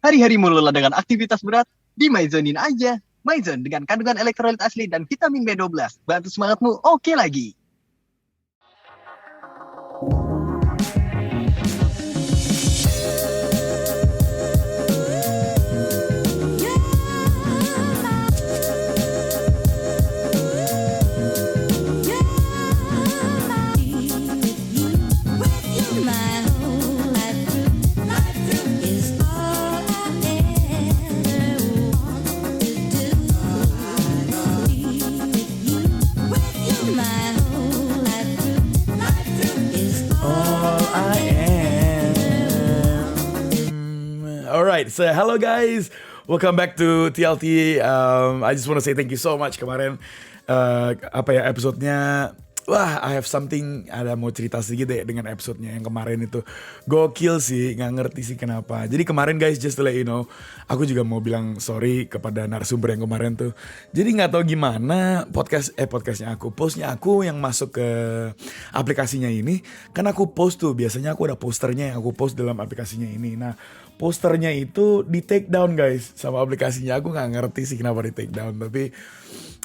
Hari-harimu lelah dengan aktivitas berat? Di Maizenin aja. Maizen dengan kandungan elektrolit asli dan vitamin B12. Bantu semangatmu oke lagi. Alright, so hello guys, welcome back to TLT. I just want to say thank you so much kemarin. Episodenya. Wah, I have something, ada mau cerita sedikit deh dengan episodenya yang kemarin itu. Gokil sih, gak ngerti sih kenapa. Jadi kemarin guys, just to let you know, aku juga mau bilang sorry kepada narasumber yang kemarin tuh. Jadi gak tahu gimana postnya aku yang masuk ke aplikasinya ini. Kan aku post tuh, biasanya aku ada posternya yang aku post dalam aplikasinya ini. Nah, posternya itu di take down guys sama aplikasinya. Aku gak ngerti sih kenapa di take down, tapi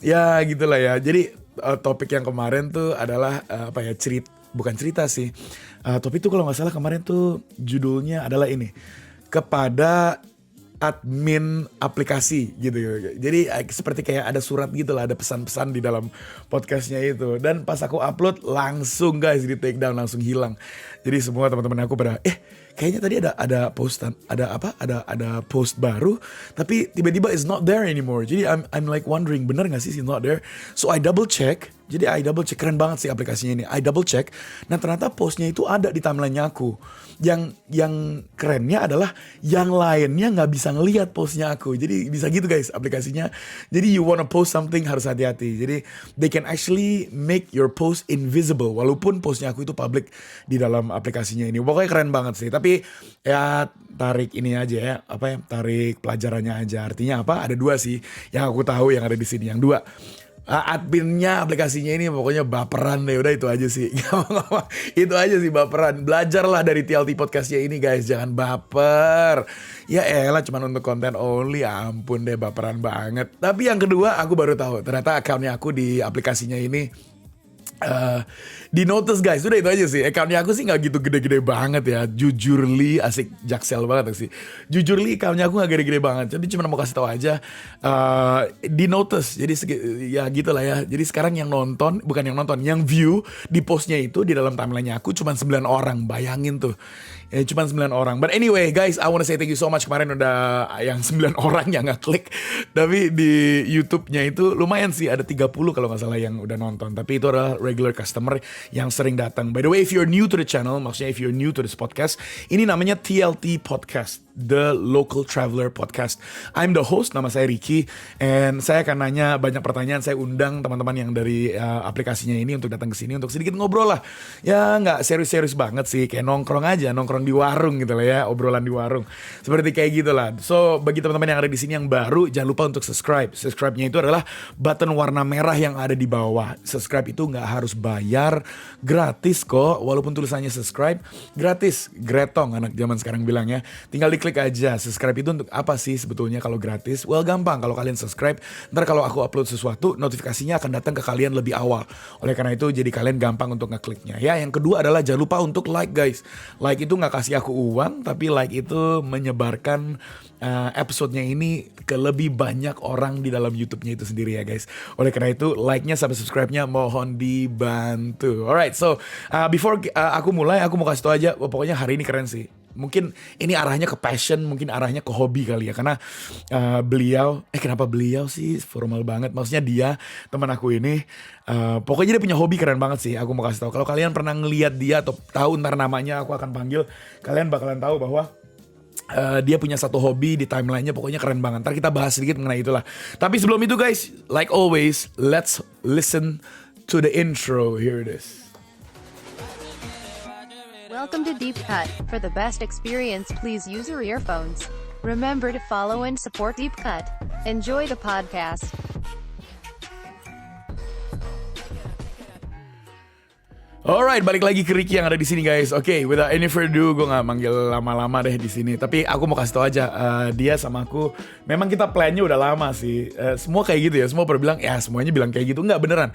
ya gitulah ya. Jadi topik yang kemarin tuh adalah bukan cerita sih. Topik itu kalau nggak salah kemarin tuh judulnya adalah ini, kepada admin aplikasi gitu. Jadi seperti kayak ada surat gitu lah, ada pesan-pesan di dalam podcastnya itu. Dan pas aku upload langsung guys di take down, langsung hilang. Jadi semua teman-teman aku pada kayaknya tadi ada post baru, tapi tiba-tiba it's not there anymore. Jadi I'm like wondering, bener nggak sih it's not there? So I double check. Jadi I double check, keren banget sih aplikasinya ini. I double check. Nah ternyata postnya itu ada di timeline-nya aku. Yang kerennya adalah yang lainnya nggak bisa ngelihat postnya aku. Jadi bisa gitu guys aplikasinya. Jadi you wanna post something harus hati-hati. Jadi they can actually make your post invisible walaupun postnya aku itu public di dalam aplikasinya ini. Pokoknya keren banget sih. Tapi ya tarik ini aja ya, tarik pelajarannya aja. Artinya apa? Ada dua sih yang aku tahu yang ada di sini. Yang dua, adminnya aplikasinya ini pokoknya baperan deh. Udah itu aja sih. Itu aja sih, baperan. Belajarlah dari TLT podcastnya ini guys, jangan baper. Ya elah cuman untuk konten only, ampun deh baperan banget. Tapi yang kedua aku baru tahu ternyata akunnya aku di aplikasinya ini di notice guys. Udah itu aja sih. Accountnya aku sih gak gitu gede-gede banget ya. Jujurly, asik jaksel banget sih. Jujurly accountnya aku gak gede-gede banget. Jadi cuma mau kasih tahu aja di notice. Jadi ya gitu lah ya. Jadi sekarang yang nonton, bukan yang nonton, yang view di postnya itu di dalam timeline-nya aku cuma 9 orang. Bayangin tuh. Ya cuma 9 orang. But anyway guys, I wanna say thank you so much. Kemarin udah yang 9 orang yang ngeklik. Tapi di YouTube-nya itu lumayan sih, ada 30 kalau gak salah yang udah nonton. Tapi itu adalah regular customer yang sering datang. By the way, if you're new to the channel, maksudnya if you're new to this podcast, ini namanya TLT Podcast, The Local Traveler Podcast. I'm the host, nama saya Ricky, and saya akan nanya banyak pertanyaan. Saya undang teman-teman yang dari aplikasinya ini untuk datang ke sini untuk sedikit ngobrol lah. Ya nggak serius-serius banget sih, kayak nongkrong aja, nongkrong di warung gitu lah ya, obrolan di warung. Seperti kayak gitu lah. So bagi teman-teman yang ada di sini yang baru, jangan lupa untuk subscribe. Subscribe-nya itu adalah button warna merah yang ada di bawah. Subscribe itu nggak harus bayar, gratis kok. Walaupun tulisannya subscribe, gratis. Gretong anak zaman sekarang bilangnya. Tinggal diklik aja. Subscribe itu untuk apa sih sebetulnya kalau gratis? Well gampang, kalau kalian subscribe, ntar kalau aku upload sesuatu, notifikasinya akan datang ke kalian lebih awal. Oleh karena itu jadi kalian gampang untuk ngekliknya. Ya, yang kedua adalah jangan lupa untuk like guys. Like itu nggak kasih aku uang, tapi like itu menyebarkan episodenya ini ke lebih banyak orang di dalam YouTube-nya itu sendiri ya guys. Oleh karena itu like-nya sampai subscribe-nya mohon dibantu. Alright, so before aku mulai, aku mau kasih tau aja, pokoknya hari ini keren sih. Mungkin ini arahnya ke passion, mungkin arahnya ke hobi kali ya. Karena kenapa beliau sih formal banget. Maksudnya dia, teman aku ini, pokoknya dia punya hobi keren banget sih. Aku mau kasih tahu. Kalau kalian pernah ngelihat dia atau tahu ntar namanya, aku akan panggil. Kalian bakalan tahu bahwa dia punya satu hobi di timelinenya, pokoknya keren banget. Ntar kita bahas sedikit mengenai itulah. Tapi sebelum itu guys, like always, let's listen to the intro. Here it is. Welcome to Deep Cut. For the best experience, please use your earphones. Remember to follow and support Deep Cut. Enjoy the podcast. Alright, balik lagi ke Ricky yang ada di sini guys. Oke, without any further ado, gue nggak manggil lama-lama deh di sini. Tapi aku mau kasih tau aja, dia sama aku, memang kita plannya udah lama sih. Semua kayak gitu ya, semua pernah bilang, ya semuanya bilang kayak gitu. Nggak beneran.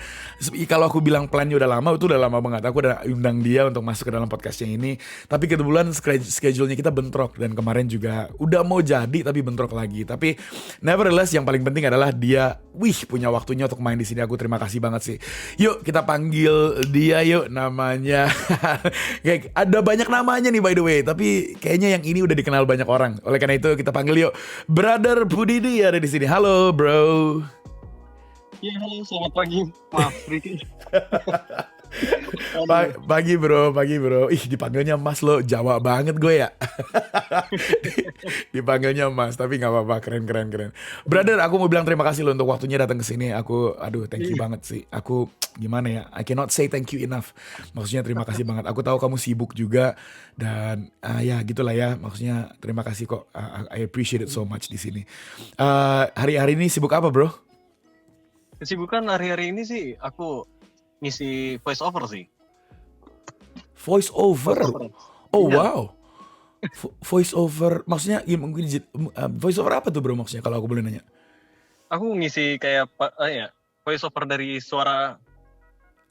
Kalau aku bilang plannya udah lama, itu udah lama banget. Aku udah undang dia untuk masuk ke dalam podcastnya ini. Tapi kebetulan schedule-nya kita bentrok. Dan kemarin juga udah mau jadi, tapi bentrok lagi. Tapi nevertheless, yang paling penting adalah dia, punya waktunya untuk main di sini. Aku terima kasih banget sih. Yuk, kita panggil dia yuk. Namanya kayak ada banyak namanya nih by the way, tapi kayaknya yang ini udah dikenal banyak orang. Oleh karena itu kita panggil yuk Brother Budidi ada di sini. Halo bro. Iya, halo, selamat pagi. Maaf, Ricky. Pagi bro. Ih, dipanggilnya Mas lo, Jawa banget gue ya. Dipanggilnya Mas, tapi nggak apa-apa, keren. Brother, aku mau bilang terima kasih lo untuk waktunya datang ke sini. Aduh, thank you banget sih. Aku gimana ya? I cannot say thank you enough. Maksudnya terima kasih banget. Aku tahu kamu sibuk juga dan ya gitulah ya. Maksudnya terima kasih kok. I appreciate it so much di sini. Hari-hari ini sibuk apa bro? Kesibukan hari-hari ini sih aku ngisi voice over sih. Voice over. Oh Iya. wow. Voice over maksudnya mungkin voice over apa tuh bro maksudnya kalau aku boleh nanya? Aku ngisi kayak voice over dari suara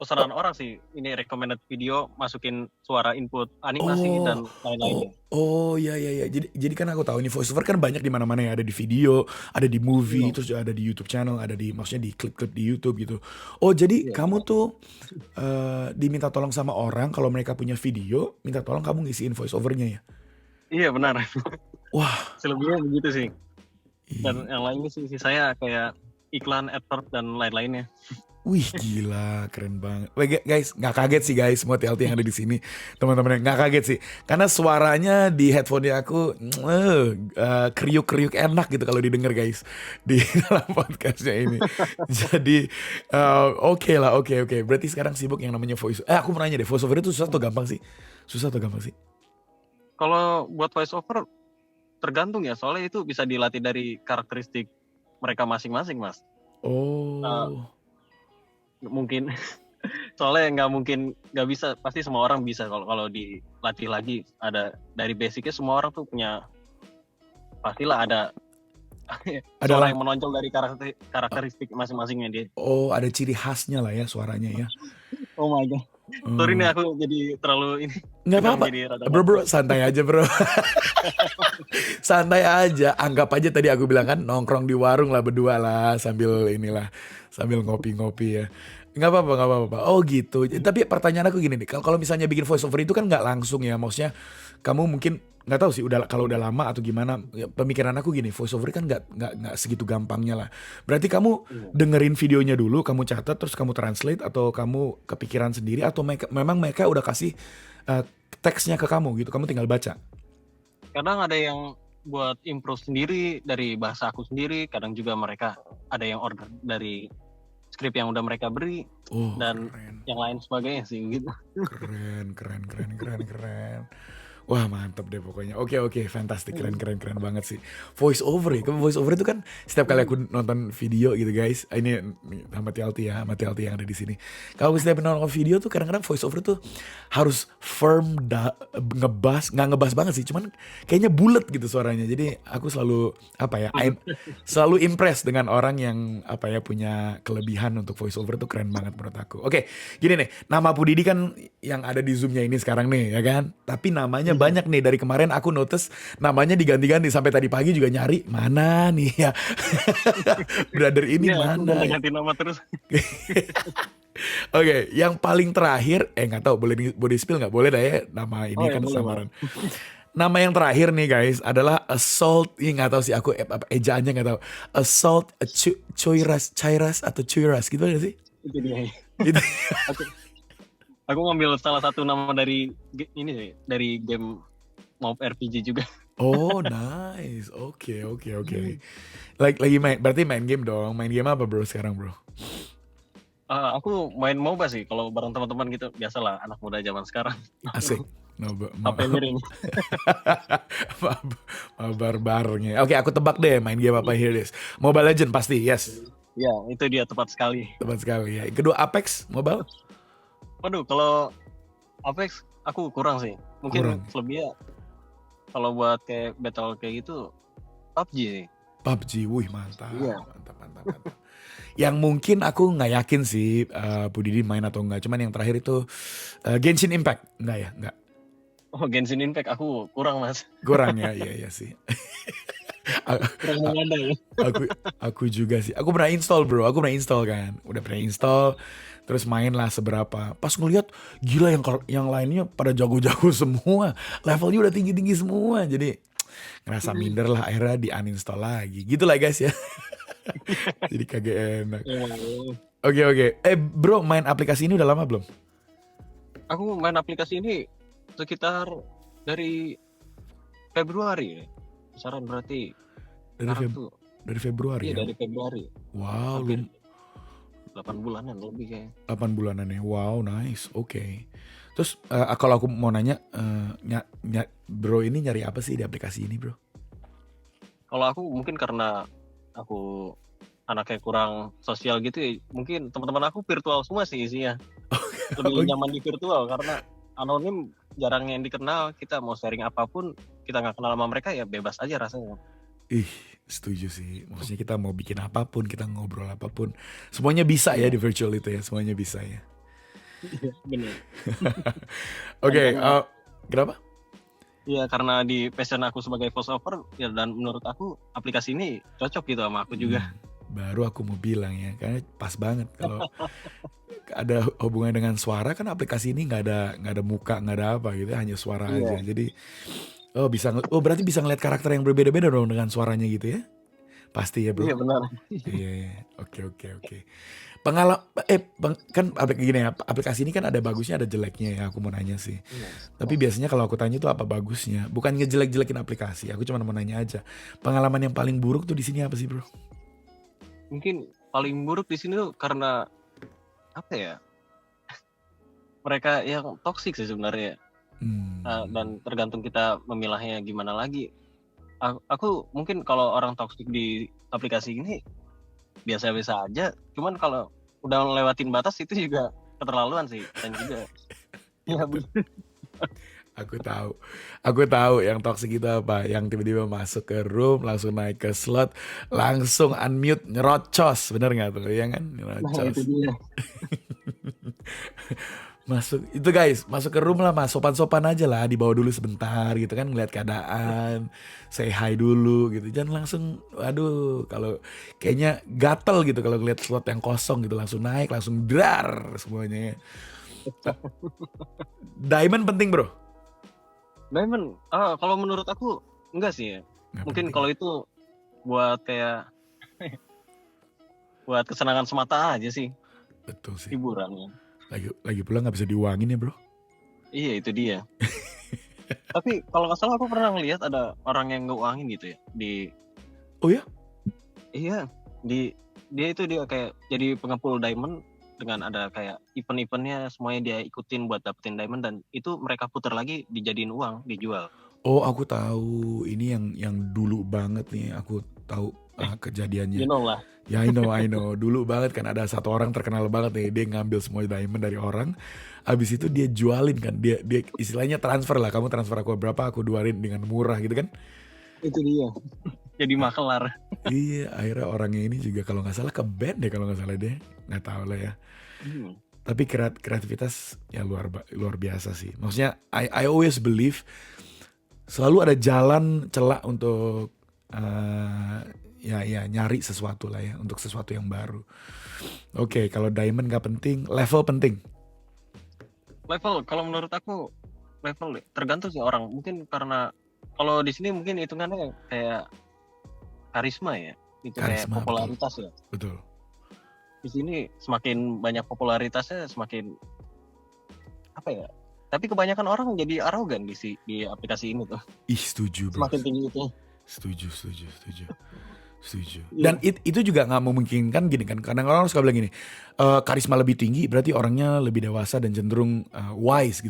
pesanan orang sih. Ini recommended video, masukin suara input animasi dan lain-lainnya. Ya. Jadi kan aku tahu ini voice over kan banyak di mana-mana ya, ada di video, ada di movie, terus juga ada di YouTube channel, ada di maksudnya di klip-klip di YouTube gitu. Oh, jadi Iya. kamu tuh diminta tolong sama orang kalau mereka punya video, minta tolong kamu ngisiin voice overnya ya? Iya, benar. Wah, Selebihnya begitu sih. iya. Dan yang lainnya sih saya kayak iklan, advert dan lain-lainnya. Wih gila, keren banget. Wih, guys, nggak kaget sih guys, semua TLT yang ada di sini, teman-teman nggak kaget sih, karena suaranya di headphone aku kriuk-kriuk enak gitu kalau didengar guys di dalam podcastnya ini. Jadi oke lah, oke. Berarti sekarang sibuk yang namanya voice. Aku mau nanya deh, voice over itu susah atau gampang sih? Kalau buat voice over tergantung ya, soalnya itu bisa dilatih dari karakteristik mereka masing-masing, Mas. Oh. Mungkin soalnya nggak bisa, pasti semua orang bisa kalau dilatih lagi. Ada dari basicnya, semua orang tuh punya, pastilah ada suara yang menonjol dari karakteristik masing-masingnya dia. Oh, ada ciri khasnya lah ya suaranya ya. Oh my god. Sorry nih aku jadi terlalu ini. Nggak apa-apa. Bro, santai aja bro. Santai aja. Anggap aja tadi aku bilang kan nongkrong di warung lah berdua lah sambil ngopi-ngopi ya. Nggak apa-apa. Oh gitu. Tapi pertanyaan aku gini nih. Kalau misalnya bikin voice over itu kan nggak langsung ya. Maksudnya kamu mungkin nggak tahu sih kalau udah lama atau gimana. Pemikiran aku gini, voice over kan nggak segitu gampangnya lah. Berarti kamu dengerin videonya dulu, kamu catat terus kamu translate, atau kamu kepikiran sendiri, atau memang mereka udah kasih teksnya ke kamu gitu, kamu tinggal baca. Kadang ada yang buat improve sendiri dari bahasa aku sendiri, kadang juga mereka ada yang order dari skrip yang udah mereka beri, dan keren. yang lain sebagainya sih gitu. Keren. Wah mantap deh pokoknya. Oke, fantastic, keren banget sih. Voice over ya, voice over itu kan setiap kali aku nonton video gitu guys. Ini sama TLT yang ada di sini. Kalau setiap nonton video tuh kadang-kadang voice over tuh harus firm, nggak ngebas banget sih. Cuman kayaknya bulat gitu suaranya. Jadi aku selalu selalu impress dengan orang yang punya kelebihan untuk voice over tuh, keren banget menurut aku. Oke, gini nih, nama Budidi kan yang ada di Zoom-nya ini sekarang nih ya kan. Tapi namanya banyak nih, dari kemarin aku notice namanya diganti-ganti, sampai tadi pagi juga nyari mana nih ya. Brother ini mana? Ganti nama terus. Oke, yang paling terakhir, nggak tahu boleh spill nggak? Boleh dah ya, nama ini kan samaran. Nama yang terakhir nih guys adalah Assault. Ini nggak tahu sih aku ejaannya nggak tahu. Assault Chairas atau Chuiras gitu nggak sih? Itu dia. Gitu. Aku ngambil salah satu nama dari ini sih, dari game Mob RPG juga. Oh nice, oke. Lagi berarti main game dong. Main game apa bro sekarang bro? Aku main MOBA sih, kalau bareng teman-teman gitu, biasalah anak muda zaman sekarang. Asik. Apa miring? Barbarnya. Oke, aku tebak deh main game apa, here it is. Mobile Legend pasti, yes. Ya, itu dia, tepat sekali. Tepat sekali ya. Kedua Apex Mobile. Waduh, kalau Apex aku kurang sih. Mungkin Kurang. lebihnya kalau buat kayak battle kayak gitu PUBG sih. PUBG, wih mantap, Iya. mantap. Yang mungkin aku nggak yakin sih Budidi main atau enggak. Cuman yang terakhir itu Genshin Impact, enggak ya, enggak. Oh, Genshin Impact aku kurang Mas. Kurang ya, iya sih. Kurang mengadai. aku juga sih. Aku pernah install bro, aku pernah install kan. Udah pernah install, terus main lah seberapa. Pas ngeliat gila yang lainnya pada jago-jago semua, levelnya udah tinggi-tinggi semua. Jadi ngerasa minder lah, akhirnya di uninstall lagi. Gitu lah guys ya. Jadi kagak enak. Oke. Bro, main aplikasi ini udah lama belum? Aku main aplikasi ini sekitar dari Februari. Saran berarti Dari Februari iya, ya? dari Februari. Wow, Hampir 8 bulanan lebih kayaknya. 8 bulanan ya. Wow, nice. Oke. Terus kalau aku mau nanya, bro ini nyari apa sih di aplikasi ini bro? Kalau aku mungkin karena aku anaknya kurang sosial gitu ya, mungkin teman-teman aku virtual semua sih isinya. Lebih nyaman di virtual karena anonim, jarang yang dikenal. Kita mau sharing apapun, kita nggak kenal sama mereka ya bebas aja rasanya. Ih, setuju sih. Maksudnya kita mau bikin apapun, kita ngobrol apapun, semuanya bisa ya di virtual itu ya, semuanya bisa ya. Bener. Oke, kenapa? Iya, karena di passion aku sebagai voiceover ya, dan menurut aku aplikasi ini cocok gitu sama aku juga. Baru aku mau bilang ya, karena pas banget kalau ada hubungan dengan suara kan aplikasi ini nggak ada muka, nggak ada apa gitu, hanya suara aja. Jadi berarti bisa ngeliat karakter yang berbeda-beda dong dengan suaranya gitu ya? Pasti ya bro. Iya benar. Iya. Oke. Kan gini ya, aplikasi ini kan ada bagusnya ada jeleknya ya, aku mau nanya sih. Tapi biasanya kalau aku tanya tuh apa bagusnya, bukan ngejelek-jelekin aplikasi, aku cuma mau nanya aja. Pengalaman yang paling buruk tuh di sini apa sih bro? Mungkin paling buruk di sini tuh karena apa ya? Mereka yang toksik sih sebenarnya. Dan tergantung kita memilahnya gimana lagi. Aku mungkin kalau orang toksik di aplikasi ini biasa-biasa aja. Cuman kalau udah lewatin batas itu juga keterlaluan sih. Dan juga ya Aku tahu yang toxic itu apa, yang tiba-tiba masuk ke room, langsung naik ke slot, langsung unmute, nyerocos, bener nggak tuh? Iya kan, nyerocos. itu dia. Masuk ke room lah mas, sopan-sopan aja lah, dibawa dulu sebentar gitu kan, ngeliat keadaan, say hi dulu gitu, jangan langsung, aduh, kalau kayaknya gatel gitu kalau ngeliat slot yang kosong gitu, langsung naik, langsung dar semuanya. Diamond penting bro. Diamond, kalau menurut aku enggak sih ya. Nggak Mungkin penting. kalau itu buat kayak buat kesenangan semata aja sih, Betul sih. hiburan ya. Lagi pula nggak bisa diuangin ya bro. Iya itu dia. Tapi kalau nggak salah aku pernah ngeliat ada orang yang ngeuangin gitu ya di. Oh ya? Iya, dia kayak jadi pengepul diamond dengan ada kayak event-eventnya, semuanya dia ikutin buat dapetin diamond, dan itu mereka putar lagi dijadiin uang, dijual. Oh aku tahu, ini yang dulu banget nih, aku tahu kejadiannya. You know lah. Ya I know. Dulu banget kan ada satu orang terkenal banget nih, dia ngambil semua diamond dari orang, abis itu dia jualin kan, dia istilahnya transfer lah, kamu transfer aku berapa, aku jualin dengan murah gitu kan. Itu dia. Jadi makelar. Iya, akhirnya orangnya ini juga kalau nggak salah ke band deh, kalau nggak salah deh, nggak tahu lah ya. Tapi kreativitas ya luar biasa sih. Maksudnya I always believe selalu ada jalan celah untuk ya nyari sesuatu lah ya, untuk sesuatu yang baru. Oke, kalau diamond nggak penting, level penting. Level, kalau menurut aku level tergantung sih orang. Mungkin karena kalau di sini mungkin hitungannya kayak karisma ya, itu kayak Karisma, popularitas ya. Betul. Di sini semakin banyak popularitasnya semakin apa ya? Tapi kebanyakan orang jadi arogan di aplikasi ini tuh. Ih, setuju bro. Semakin tinggi itu. Setuju. Dan itu juga nggak memungkinkan gini kan. Kadang orang suka bilang gini, karisma lebih tinggi berarti orangnya lebih dewasa dan cenderung wise.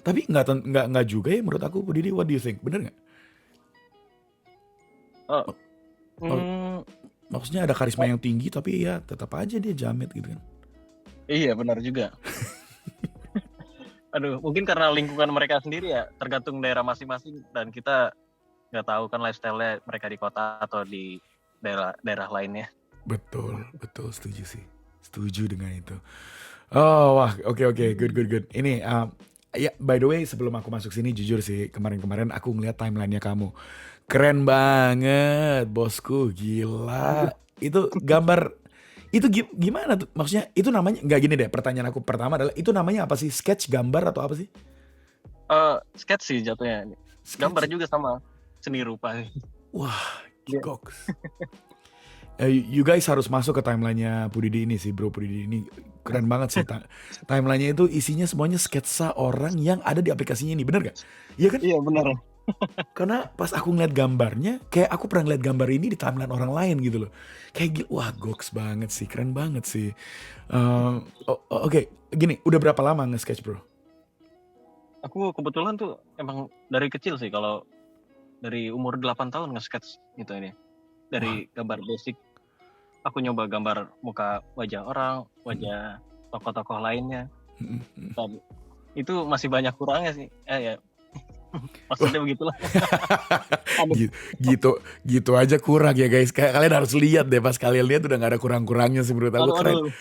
Tapi nggak juga ya menurut aku. Didi, what do you think? Bener nggak? Maksudnya ada karisma yang tinggi tapi ya tetap aja dia jamet gitu kan. Iya benar juga. Aduh, mungkin karena lingkungan mereka sendiri ya, tergantung daerah masing-masing dan kita nggak tahu kan lifestyle-nya mereka di kota atau di daerah lainnya. Betul, betul, setuju sih. Setuju dengan itu. Oh, wah, oke, good. Ini, ya, by the way, sebelum aku masuk sini, jujur sih, kemarin-kemarin aku ngeliat timelinenya kamu. Keren banget, bosku, gila. Itu gambar, itu gimana tuh? Maksudnya, itu namanya, nggak gini deh, pertanyaan aku pertama adalah, itu namanya apa sih? Sketch, gambar, atau apa sih? Sketch sih jatuhnya. Gambar Sketch. juga sama seni rupa. Wah, Iya. goks. You guys harus masuk ke timelinenya Pudidi ini sih, bro. Pudidi ini keren banget sih. Timelinenya itu isinya semuanya sketsa orang yang ada di aplikasinya ini, bener gak? Iya kan? Iya benar. Karena pas aku ngeliat gambarnya, kayak aku pernah ngeliat gambar ini di timeline orang lain gitu loh. Kayak gila, wah goks banget sih, keren banget sih. Oke, gini, udah berapa lama nge-sketch, bro? Aku kebetulan tuh emang dari kecil sih, kalau dari umur 8 tahun nge-sketch gitu ini. Dari gambar basic, aku nyoba gambar muka wajah orang, wajah tokoh-tokoh lainnya. Dan itu masih banyak kurangnya sih. Ya, maksudnya begitulah. Gitu aja kurang ya guys. Kayak kalian harus lihat deh, pas kalian lihat udah gak ada kurang-kurangnya sih menurut aku. Keren.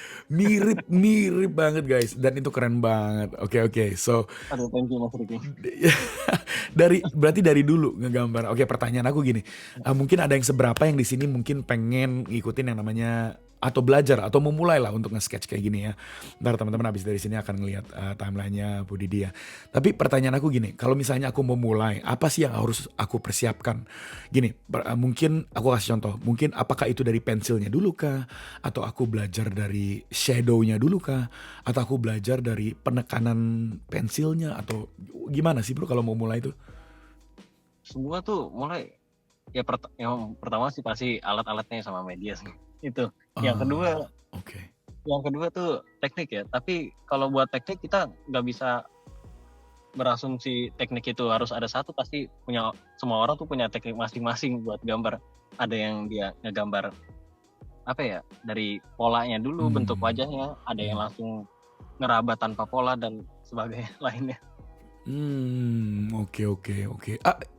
Mirip banget guys, dan itu keren banget. Oke. So Aduh, thank you Mas Riki. berarti dari dulu ngegambar. Oke, pertanyaan aku gini. Mungkin ada yang seberapa yang di sini mungkin pengen ngikutin yang namanya atau belajar atau memulai lah untuk nge-sketch kayak gini ya. Ntar teman-teman abis dari sini akan ngeliat timelinenya Bu Didi ya. Tapi pertanyaan aku gini, kalau misalnya aku mau mulai, apa sih yang harus aku persiapkan? Gini, mungkin aku kasih contoh. Mungkin apakah itu dari pensilnya dulu kah? Atau aku belajar dari shadownya dulu kah? Atau aku belajar dari penekanan pensilnya? Atau gimana sih bro kalau mau mulai itu? Semua tuh mulai ya yang pertama sih pasti alat-alatnya sama media sih. Itu. Yang kedua tuh teknik ya. Tapi kalau buat teknik kita nggak bisa berasumsi teknik itu harus ada satu. Pasti punya, semua orang tuh punya teknik masing-masing buat gambar. Ada yang dia ngegambar apa ya, dari polanya dulu, bentuk wajahnya. Ada yang langsung ngeraba tanpa pola dan sebagainya lainnya. Oke.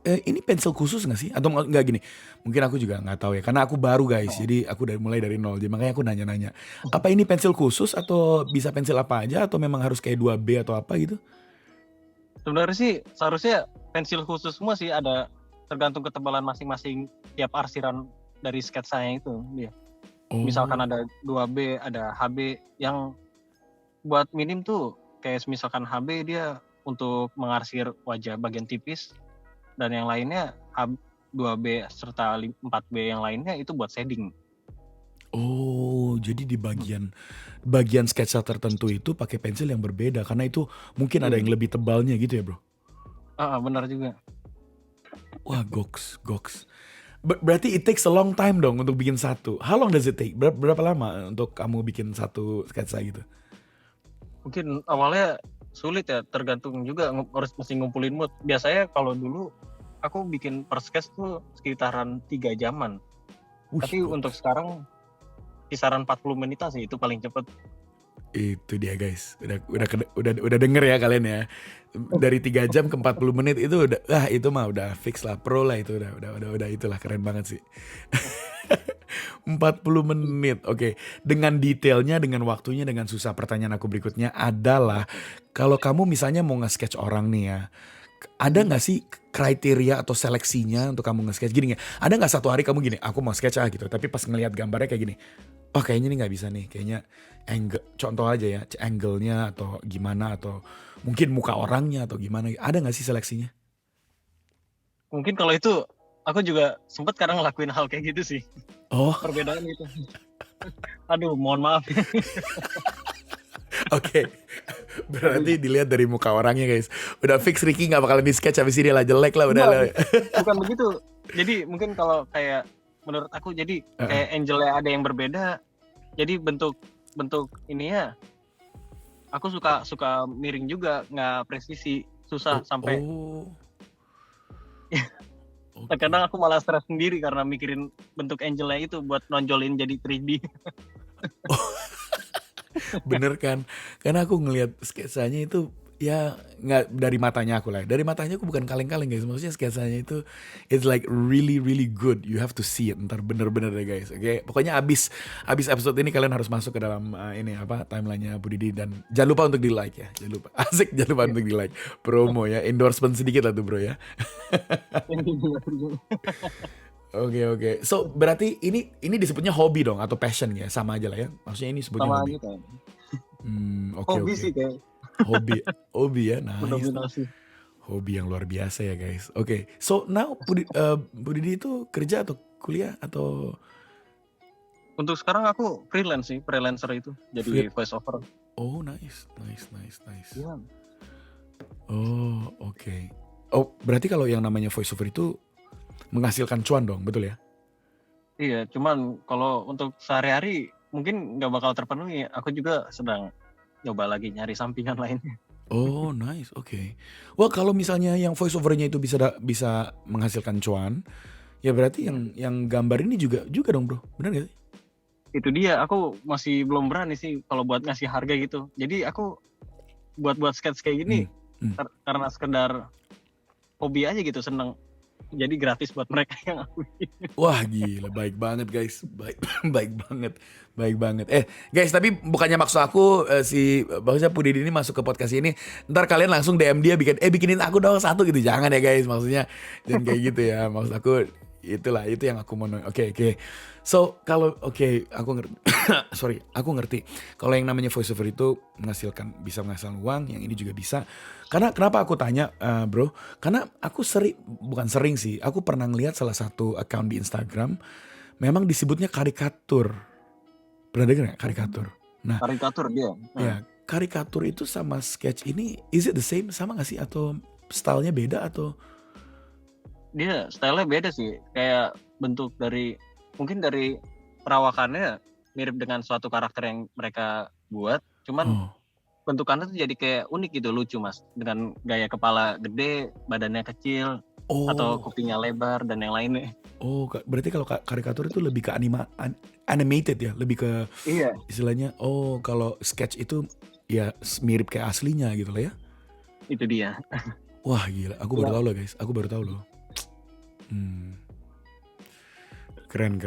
Ini pensil khusus nggak sih? Atau nggak gini? Mungkin aku juga nggak tahu ya, karena aku baru guys. Jadi aku mulai dari nol. Jadi makanya aku nanya-nanya. Apa ini pensil khusus atau bisa pensil apa aja? Atau memang harus kayak 2B atau apa gitu? Sebenarnya sih seharusnya pensil khusus semua sih, ada tergantung ketebalan masing-masing tiap arsiran dari sketsanya itu dia. Misalkan ada 2B, ada HB. Yang buat minim tuh kayak misalkan HB dia untuk mengarsir wajah bagian tipis, dan yang lainnya 2B serta 4B yang lainnya itu buat shading. Oh, jadi di bagian sketsa tertentu itu pakai pensil yang berbeda karena itu mungkin ada yang lebih tebalnya gitu ya, bro? Benar juga. Wah, goks. Berarti it takes a long time dong untuk bikin satu. How long does it take? Berapa lama untuk kamu bikin satu sketsa gitu? Mungkin awalnya sulit ya, tergantung juga harus mesti ngumpulin mood. Biasanya kalau dulu aku bikin per sketch tuh sekitaran 3 jaman. Tapi untuk sekarang kisaran 40 menitan sih, itu paling cepet. Itu dia guys, udah denger ya kalian ya. Dari 3 jam ke 40 menit itu udah, itu mah udah fix lah, pro lah itu, udah itulah, keren banget sih. 40 menit, oke. Dengan detailnya, dengan waktunya, dengan susah. Pertanyaan aku berikutnya adalah, kalau kamu misalnya mau nge-sketch orang nih ya, ada gak sih kriteria atau seleksinya untuk kamu nge-sketch gini gak? Ada gak satu hari kamu gini, aku mau sketch gitu, tapi pas ngelihat gambarnya kayak gini, oh kayaknya ini gak bisa nih, kayaknya angle, contoh aja ya, angle-nya atau gimana, atau mungkin muka orangnya atau gimana, ada gak sih seleksinya? Mungkin kalau itu aku juga sempat kadang ngelakuin hal kayak gitu sih. Perbedaan itu. Aduh, mohon maaf. Oke. Berarti dilihat dari muka orangnya guys. Udah fix Ricky gak bakalan di sketch habis ini lah, jelek lah udah lah. Bukan begitu. Jadi mungkin kalau kayak menurut aku, jadi kayak angelnya ada yang berbeda. Jadi bentuk ininya aku suka miring juga, nggak presisi, susah sampai. Terkadang aku malah stres sendiri karena mikirin bentuk angelnya itu buat nonjolin jadi 3D. Bener kan? Karena aku ngelihat sketsanya itu ya nggak dari matanya aku lah. Dari matanya aku bukan kaleng-kaleng guys. Maksudnya sketsanya itu it's like really really good. You have to see it. Ntar bener-bener deh guys. Oke, pokoknya abis episode ini kalian harus masuk ke dalam ini apa timelinenya Bu Didi dan jangan lupa untuk di like ya. Jangan lupa. Asik, jangan lupa untuk di like. Promo ya, endorsement sedikit lah tuh bro ya. Oke. So berarti ini disebutnya hobi dong atau passion ya, sama aja lah ya. Maksudnya ini sebutnya Sama hobi. aja kan. Oke. Hobi sih kayak Hobi ya, nice. mendominasi. Hobi yang luar biasa ya guys. Oke, so now Bu Didi itu kerja atau kuliah atau Untuk sekarang aku freelance sih, freelancer itu jadi Free- voice over. oh nice. Iya. Oh oke. Oh berarti kalau yang namanya voiceover itu menghasilkan cuan dong, betul ya? Iya, cuman kalau untuk sehari-hari mungkin nggak bakal terpenuhi. Aku juga sedang coba lagi nyari sampingan lainnya. Oh nice, oke. Wah kalau misalnya yang voiceovernya itu bisa menghasilkan cuan, ya berarti yang gambar ini juga dong bro, benar gak sih? Itu dia, aku masih belum berani sih kalau buat ngasih harga gitu. Jadi aku buat sketch kayak gini karena sekedar hobi aja gitu, seneng. Jadi gratis buat mereka yang aku. Wah gila, baik banget guys, baik banget. Guys, tapi bukannya maksud aku bagusnya Bu Didi ini masuk ke podcast ini, ntar kalian langsung DM dia bikinin aku dong satu gitu, jangan ya guys, maksudnya jangan kayak gitu ya, maksud aku itulah itu yang aku mau. Oke. So kalau aku ngerti, sorry, aku ngerti. Kalau yang namanya voiceover itu bisa menghasilkan uang, yang ini juga bisa. Karena kenapa aku tanya, bro? Karena aku bukan sering sih. Aku pernah ngeliat salah satu account di Instagram, memang disebutnya karikatur. Pernah dengar nggak karikatur? Nah, Karikatur dia. ya karikatur itu sama sketch ini, is it the same? Sama nggak sih? Atau stylenya beda atau? Dia stylenya beda sih. Kayak bentuk mungkin dari perawakannya mirip dengan suatu karakter yang mereka buat. Cuman bentukannya tuh jadi kayak unik gitu, lucu mas. Dengan gaya kepala gede, badannya kecil, atau kupingnya lebar dan yang lainnya. Oh, berarti kalau karikatur itu lebih ke animated ya, lebih ke Iya. istilahnya. Oh, kalau sketch itu ya mirip kayak aslinya gitu lah ya. Itu dia. Wah gila, aku baru tahu loh guys, aku baru tahu loh. Keren.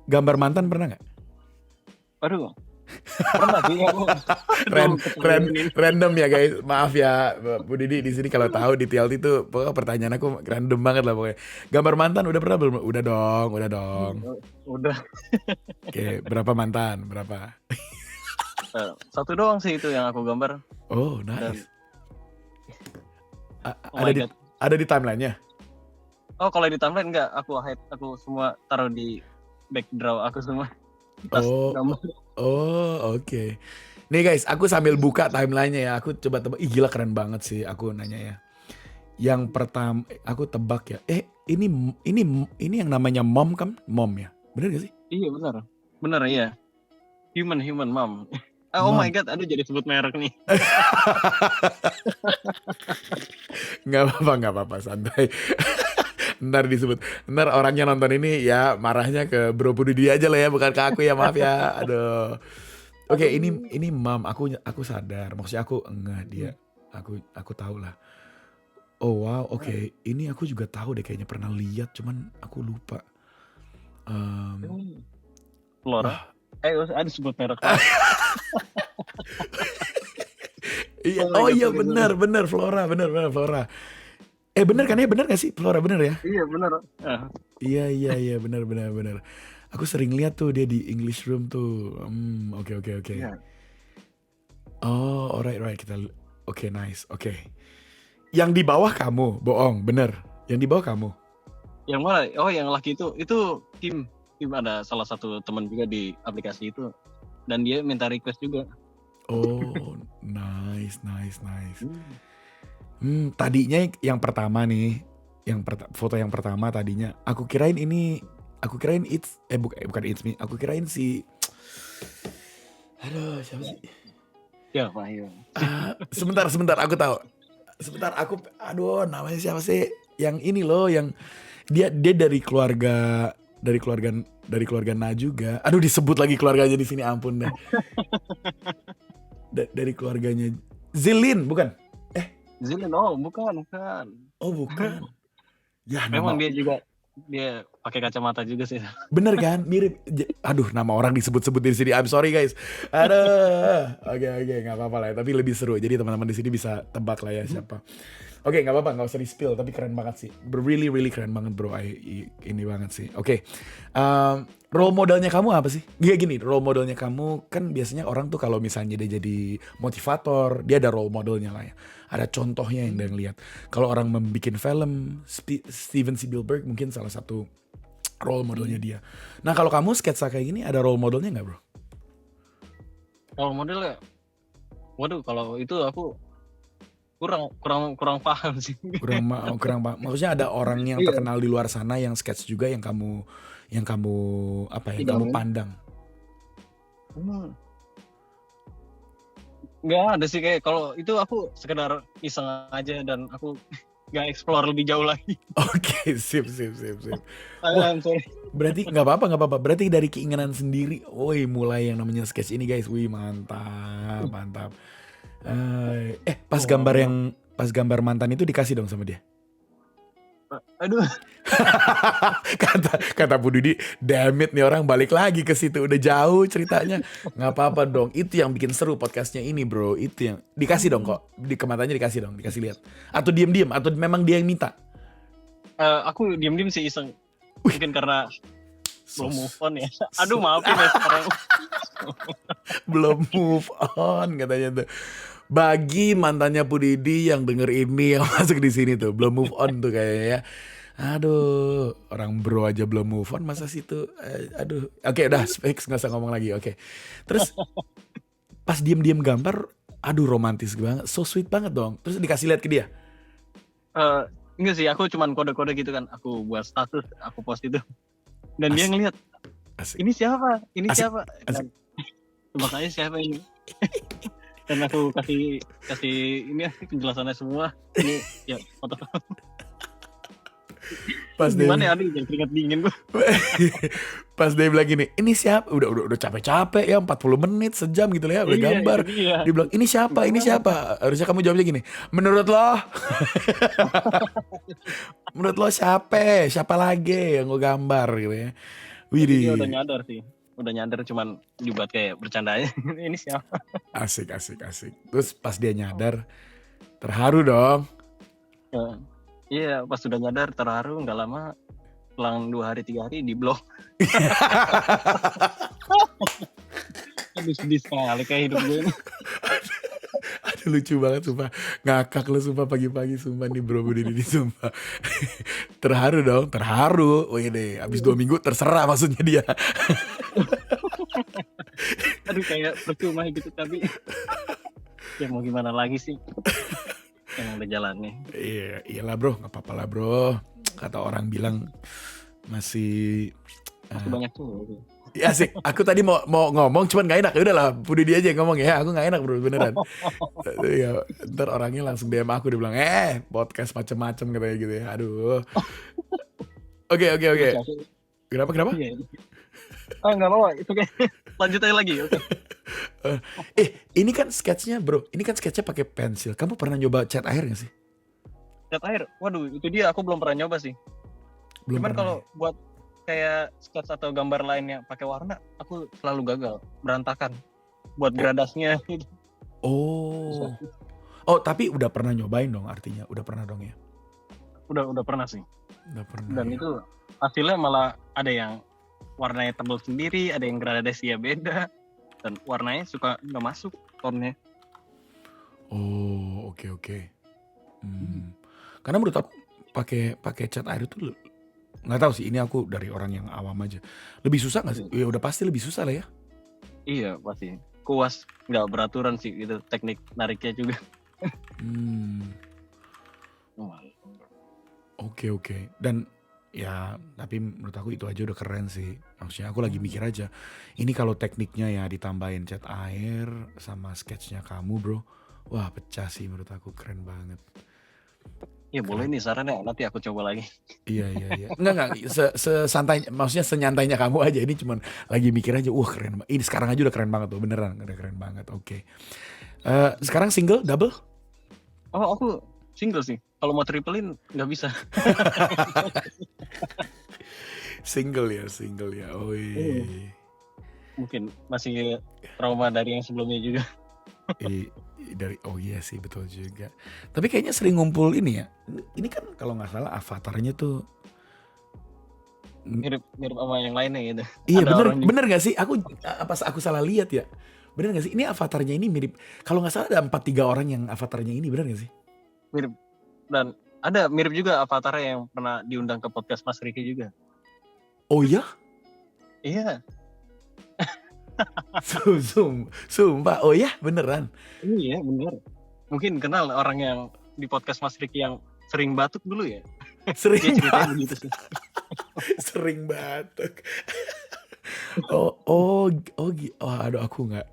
Gambar mantan pernah nggak? Aduh. Pernah sih aku. Random ya guys, maaf ya Bu Didi di sini kalau tahu di TLT itu pokoknya pertanyaan aku random banget lah pokoknya. Gambar mantan udah pernah belum? Udah dong. Udah. Oke, berapa mantan? Berapa? Satu doang sih itu yang aku gambar. Oh nice. Oh my God. Ada di timelinenya? Oh kalau di timeline enggak, aku semua taruh di background aku semua. Oke. Nih guys, aku sambil buka timelinenya ya. Aku coba tebak. Ih gila keren banget sih aku nanya ya. Yang pertama aku tebak ya. Ini yang namanya mom kan? Mom ya. Bener gak sih? Iya benar. Benar iya. Human mom. Oh my God, aduh jadi sebut merek nih. Nggak apa-apa santai. Ntar disebut, ntar orangnya nonton ini ya marahnya ke Bro Didi aja lah ya, bukan ke aku ya, maaf ya. Aduh. Oke, ini mam, aku sadar, maksudnya aku enggak dia, aku tahu lah. Oh wow, oke. Ini aku juga tahu deh, kayaknya pernah lihat, cuman aku lupa. Flora. Ada sebut merek. Iya, oh iya benar Flora, benar Flora. Bener kan ya, bener gak sih Flora, bener ya? Iya bener. Iya bener. Aku sering lihat tuh dia di English Room tuh. Oke. Iya. Oh alright kita. Oke, nice. Oke. Yang di bawah kamu, bohong, bener. Yang di bawah kamu. Yang mana? Oh yang laki itu Kim ada salah satu teman juga di aplikasi itu. Dan dia minta request juga. Oh nice. Tadinya yang pertama nih, foto yang pertama tadinya, aku kirain it's bukan it's me, aku kirain si, aduh siapa sih? Ya Pak. Sebentar aku tahu. Aduh namanya siapa sih? Yang ini loh, yang dia dari keluarga Na juga. Aduh disebut lagi keluarganya di sini, ampun deh. dari keluarganya Zilin bukan? Zilin, oh bukan. Oh bukan. Ya Memang nama dia pakai kacamata juga sih. bener kan mirip. Aduh nama orang disebut-sebut di sini. I'm sorry guys. Aduh. Oke nggak apa-apa lah ya. Tapi lebih seru. Jadi teman-teman di sini bisa tebak lah ya siapa. Oke nggak apa-apa nggak usah di spill. Tapi keren banget sih. Really keren banget bro. Ini banget sih. Oke. Role modelnya kamu apa sih? Gini role modelnya kamu kan biasanya orang tuh kalau misalnya dia jadi motivator dia ada role modelnya lah ya. Ada contohnya yang dia ngeliat. Kalau orang membuat film Steven Spielberg mungkin salah satu role modelnya dia. Nah kalau kamu sketsa kayak gini ada role modelnya nggak bro? Kalau modelnya, waduh kalau itu aku kurang paham sih. Kurang maksudnya ada orang yang Iya. terkenal di luar sana yang sketch juga yang kamu apa ya Tidak, kamu men. pandang. Hmm. Nggak ada sih kayak kalau itu aku sekedar iseng aja dan aku nggak explore lebih jauh lagi. Oke sip. Wah. I'm sorry. Berarti nggak apa-apa. Berarti dari keinginan sendiri, woi mulai yang namanya sketch ini guys, wih mantap. Pas gambar mantan itu dikasih dong sama dia. Aduh, kata Bu Didi, damn it nih orang balik lagi ke situ udah jauh ceritanya. Nggak apa-apa dong, itu yang bikin seru podcastnya ini bro. Itu yang dikasih dong kok, di kematanya dikasih lihat. Atau diem atau memang dia yang minta. aku diem sih iseng. Mungkin karena belum move on ya. Aduh maafin ya sekarang. Belum move on katanya tuh. Bagi mantannya Bu Didi yang denger ini yang masuk di sini tuh belum move on tuh kayaknya ya. Aduh, orang bro aja belum move on masa situ. Aduh. Oke, udah fix nggak usah ngomong lagi. Oke. Terus pas diem gambar, aduh romantis banget, so sweet banget dong. Terus dikasih lihat ke dia. Enggak sih, aku cuman kode-kode gitu kan. Aku buat status, aku post itu. Dan dia ngeliat, Asik. ini siapa? Ini Asik. siapa? Dan tebak aja siapa ini. Dan aku kasih ini penjelasannya semua. Ini ya foto. Pas dia Gimana ya, aduh jangan keringat dingin gue. pas dia bilang gini, ini siapa? Udah capek-capek ya 40 menit sejam gitu lah ya udah Iya, gambar. itu dia. Dia bilang, ini siapa? Harusnya kamu jawabnya gini, menurut lo? Menurut lo siapa lagi yang gue gambar gitu ya. Dia Widih, udah nyadar sih. Udah nyadar cuman dibuat kayak bercanda aja. Ini siapa? asik. Terus pas dia nyadar, terharu dong. Iya, pas sudah nyadar terharu, nggak lama selang 2 hari 3 hari di blok. Aduh sedih sekali kayak hidup gue ini. Aduh lucu banget sumpah. Ngakak lu sumpah pagi-pagi sumpah nih bro Didi sumpah. Terharu dong, terharu. Wih deh, abis 2 minggu terserah maksudnya dia. Aduh kayak percuma gitu tapi ya mau gimana lagi sih. Yang udah jalannya. Iya, iyalah bro, nggak apa-apa lah bro. Kata orang bilang masih Banyak tuh. ya sih. Aku tadi mau ngomong, cuman nggak enak. Ya udahlah, Budi dia aja yang ngomong ya. Aku nggak enak bro, beneran. Ya, ntar orangnya langsung DM aku dia bilang, podcast macem-macem katanya gitu ya. Aduh. Oke. Kenapa? Iya. Nggak apa-apa, itu kayak lanjut aja lagi. Oke. Ini kan sketsnya bro. Ini kan sketsnya pakai pensil. Kamu pernah nyoba cat air nggak sih? Cat air, waduh itu dia aku belum pernah nyoba sih. Belum Cuman pernah. kalau buat kayak sketch atau gambar lainnya pakai warna, aku selalu gagal, berantakan. Buat gradasinya gitu. Oh, tapi udah pernah nyobain dong artinya. Udah pernah dong ya? Udah pernah sih. Udah pernah. Dan ya. itu hasilnya malah ada yang warnanya tebal sendiri, ada yang gradasinya beda, dan warnanya suka nggak masuk tonnya. Oh, oke. Karena menurut aku pakai cat air itu nggak tahu sih. Ini aku dari orang yang awam aja. Lebih susah nggak sih? Ya udah pasti lebih susah lah ya. Iya pasti. Kuas nggak beraturan sih itu teknik nariknya juga. Oke. Dan ya tapi menurut aku itu aja udah keren sih. Maksudnya aku lagi mikir aja. Ini kalau tekniknya ya ditambahin cat air sama sketsnya kamu bro. Wah pecah sih menurut aku, keren banget. Ya boleh nih sarannya, nanti aku coba lagi. Iya. Enggak. Sesantai, maksudnya senyantainya kamu aja. Ini cuman lagi mikir aja. Wah keren. Ini sekarang aja udah keren banget tuh. Beneran udah keren banget. Oke. Sekarang single, double? Oh, aku single sih. Kalau mau triplein nggak bisa. Single ya. Iya. Mungkin masih trauma dari yang sebelumnya juga. Iya sih, betul juga. Tapi kayaknya sering ngumpul ini ya. Ini kan kalau nggak salah avatarnya tuh. Mirip sama yang lainnya gitu. Iya, Ada orang juga. bener nggak sih? Aku salah lihat ya. Bener nggak sih? Ini avatarnya ini mirip. Kalau nggak salah ada 3 orang yang avatarnya ini, bener nggak sih? Mirip. Dan ada mirip juga avatarnya yang pernah diundang ke podcast Mas Riki juga. Oh ya? Iya. Sumpah. Oh ya, beneran. Iya bener. Mungkin kenal orang yang di podcast Mas Riki yang sering batuk dulu ya. Dia Sering ceritanya banget. begitu sih. Sering batuk. Aduh, aku nggak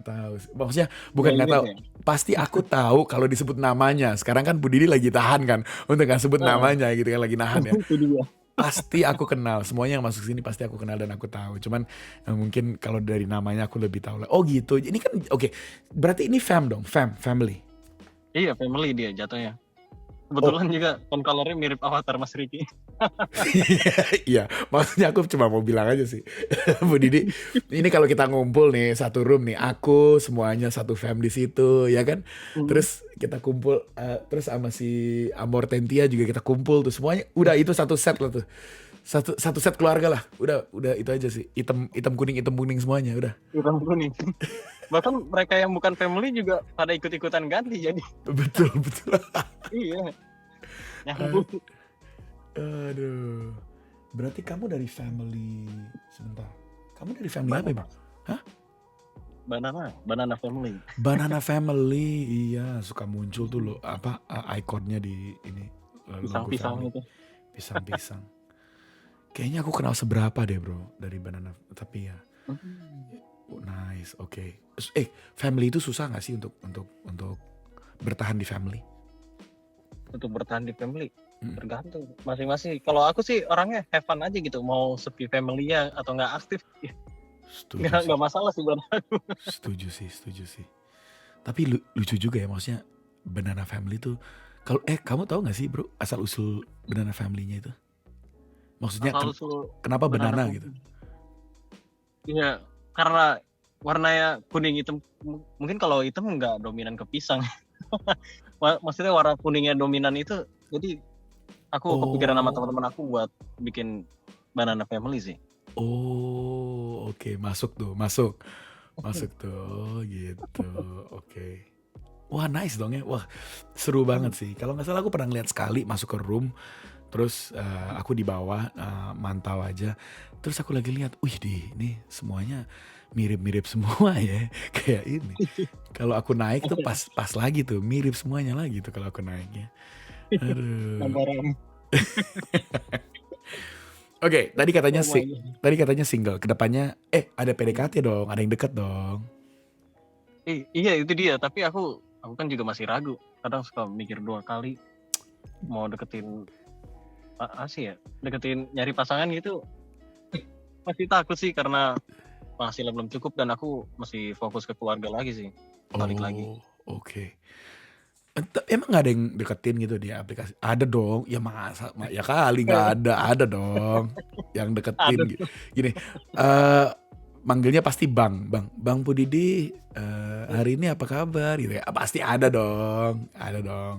tahu. Maksudnya bukan Ya, nggak mirip tahu. ya. Pasti aku tahu kalau disebut namanya. Sekarang kan Bu Didi lagi tahan kan untuk nggak sebut Nah, namanya gitu kan, lagi nahan ya. itu dia. Pasti aku kenal. Semuanya yang masuk sini pasti aku kenal dan aku tahu. Cuman mungkin kalau dari namanya aku lebih tahu lah. Oh gitu. Ini kan oke. Berarti ini family. Iya family dia jatuhnya. Oh, Kebetulan juga concolornya mirip avatar Mas Riki. iya, maksudnya aku cuma mau bilang aja sih, Bu Didi, ini kalau kita ngumpul nih satu room nih, aku semuanya satu fam di situ, ya kan? Terus kita kumpul, terus sama si Amor Tentia juga kita kumpul tuh semuanya, udah itu satu set lah tuh, satu set keluarga lah, udah itu aja sih, hitam kuning semuanya, udah. Hitam kuning. Bahkan mereka yang bukan family juga pada ikut-ikutan ganti jadi. Betul. Iya. Nyambung. Aduh, berarti kamu dari family, sebentar, kamu dari family apa Bang? Hah? Banana family. Banana Family, iya suka muncul tuh loh apa ikonnya di ini logo Pisang-pisang family. itu. Pisang. Kayaknya aku kenal seberapa deh bro dari Banana, tapi ya nice, oke. Family itu susah nggak sih untuk bertahan di family? Untuk bertahan di family tergantung masing-masing. Kalau aku sih orangnya have fun aja gitu, mau sepi family-nya atau nggak aktif Setuju sih. nggak masalah sih buat aku. Setuju sih. Tapi lucu juga ya, maksudnya Banana Family tuh. Kalau kamu tahu nggak sih bro asal usul Banana Family-nya itu? Maksudnya Asal-usul kenapa banana family. gitu? Iya, karena warnanya kuning hitam. Mungkin kalau hitam nggak dominan ke pisang. Maksudnya warna kuningnya dominan itu. Jadi aku kepikiran sama teman-teman aku buat bikin Banana Family sih. Oh, oke, masuk tuh gitu, oke. Wah nice dong ya, wah seru banget sih. Kalau nggak salah aku pernah ngeliat sekali masuk ke room, terus aku di bawah mantau aja, terus aku lagi lihat, ini semuanya mirip-mirip semua ya, kayak ini. Kalau aku naik tuh pas lagi tuh, mirip semuanya lagi tuh kalau aku naiknya. Aduh. Oke, tadi katanya single. Kedepannya, ada PDKT dong, ada yang deket dong. Iya itu dia. Tapi aku kan juga masih ragu. Kadang suka mikir 2 kali mau deketin nyari pasangan gitu. Masih takut sih karena penghasilan belum cukup dan aku masih fokus ke keluarga lagi sih. Balik lagi. Oke. Emang gak ada yang deketin gitu di aplikasi? Ada dong, ya masa, ya kali gak ada dong yang deketin gitu. Gini, manggilnya pasti Bang Bu Didi, hari ini apa kabar gitu ya? Pasti ada dong. Ada.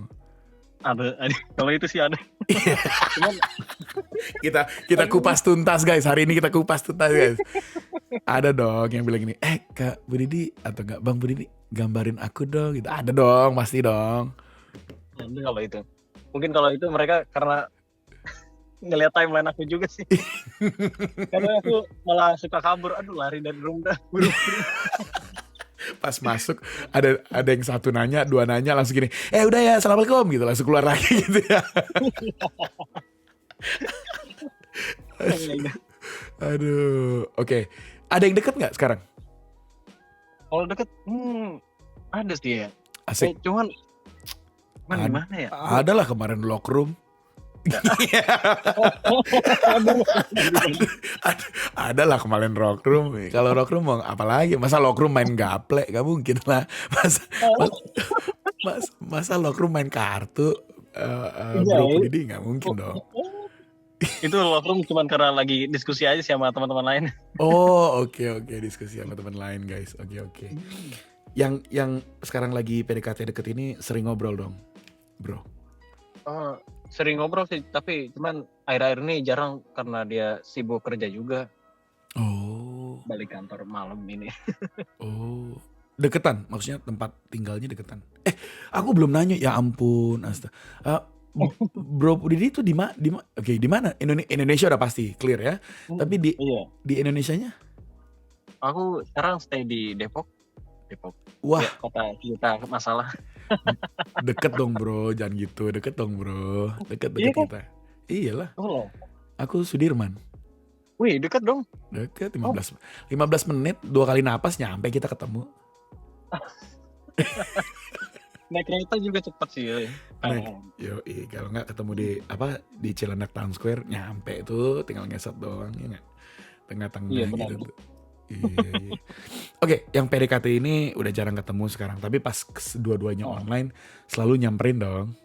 Kalau itu sih ada. Cuman kita kupas tuntas guys, hari ini kita kupas tuntas guys. Ada dong yang bilang gini, Kak Bu Didi atau enggak Bang Bu Didi, gambarin aku dong gitu. Ada dong, pasti dong. Ada kalau itu. Mungkin kalau itu mereka karena ngeliat timeline aku juga sih. Karena aku malah suka kabur, lari dari rumah dah. Pas masuk ada yang satu nanya, 2 nanya langsung gini, udah ya assalamualaikum gitu, langsung keluar lagi gitu ya. Aduh, oke. Ada yang deket nggak sekarang? Kalau deket, ada sih ya. Asik. Cuman gimana ya? Ada lah kemarin lock room. Ada lah kemarin Rockroom. Kalau Rockroom mau apa lagi? Masa Rockroom main gaple? Gak mungkin lah. Masa Rockroom main kartu? Iya, Bro Pudidi gak mungkin dong. itu lockroom cuman karena lagi diskusi aja sama teman-teman lain. Oh oke, diskusi sama teman lain guys. Oke. Yang sekarang lagi PDKT deket ini sering ngobrol dong, bro? Oh, sering ngobrol sih, tapi cuman akhir-akhir ini jarang karena dia sibuk kerja juga, Oh, balik kantor malam ini. deketan, maksudnya tempat tinggalnya deketan. Aku belum nanya, ya ampun, Bro Pudidi itu di mana? Indonesia udah pasti clear ya. Tapi Iya, di Indonesianya? aku sekarang stay di Depok. Wah, Ya, kota kita masalah. deket dong bro, jangan gitu, deket dong bro, deket Iya kan? kita. Iyalah, Oh, aku Sudirman, wih dekat dong. deket Oh, 15 menit, 2 kali napas nyampe kita ketemu. naik kereta juga cepat sih. Ya. Naik, kalau nggak ketemu di Cilandak Town Square nyampe tuh, tinggal ngesot doang ya nggak, tengah-tengah Iya benar. gitu tuh. Iya. Oke, yang PDKT ini udah jarang ketemu sekarang, tapi pas dua-duanya online selalu nyamperin dong.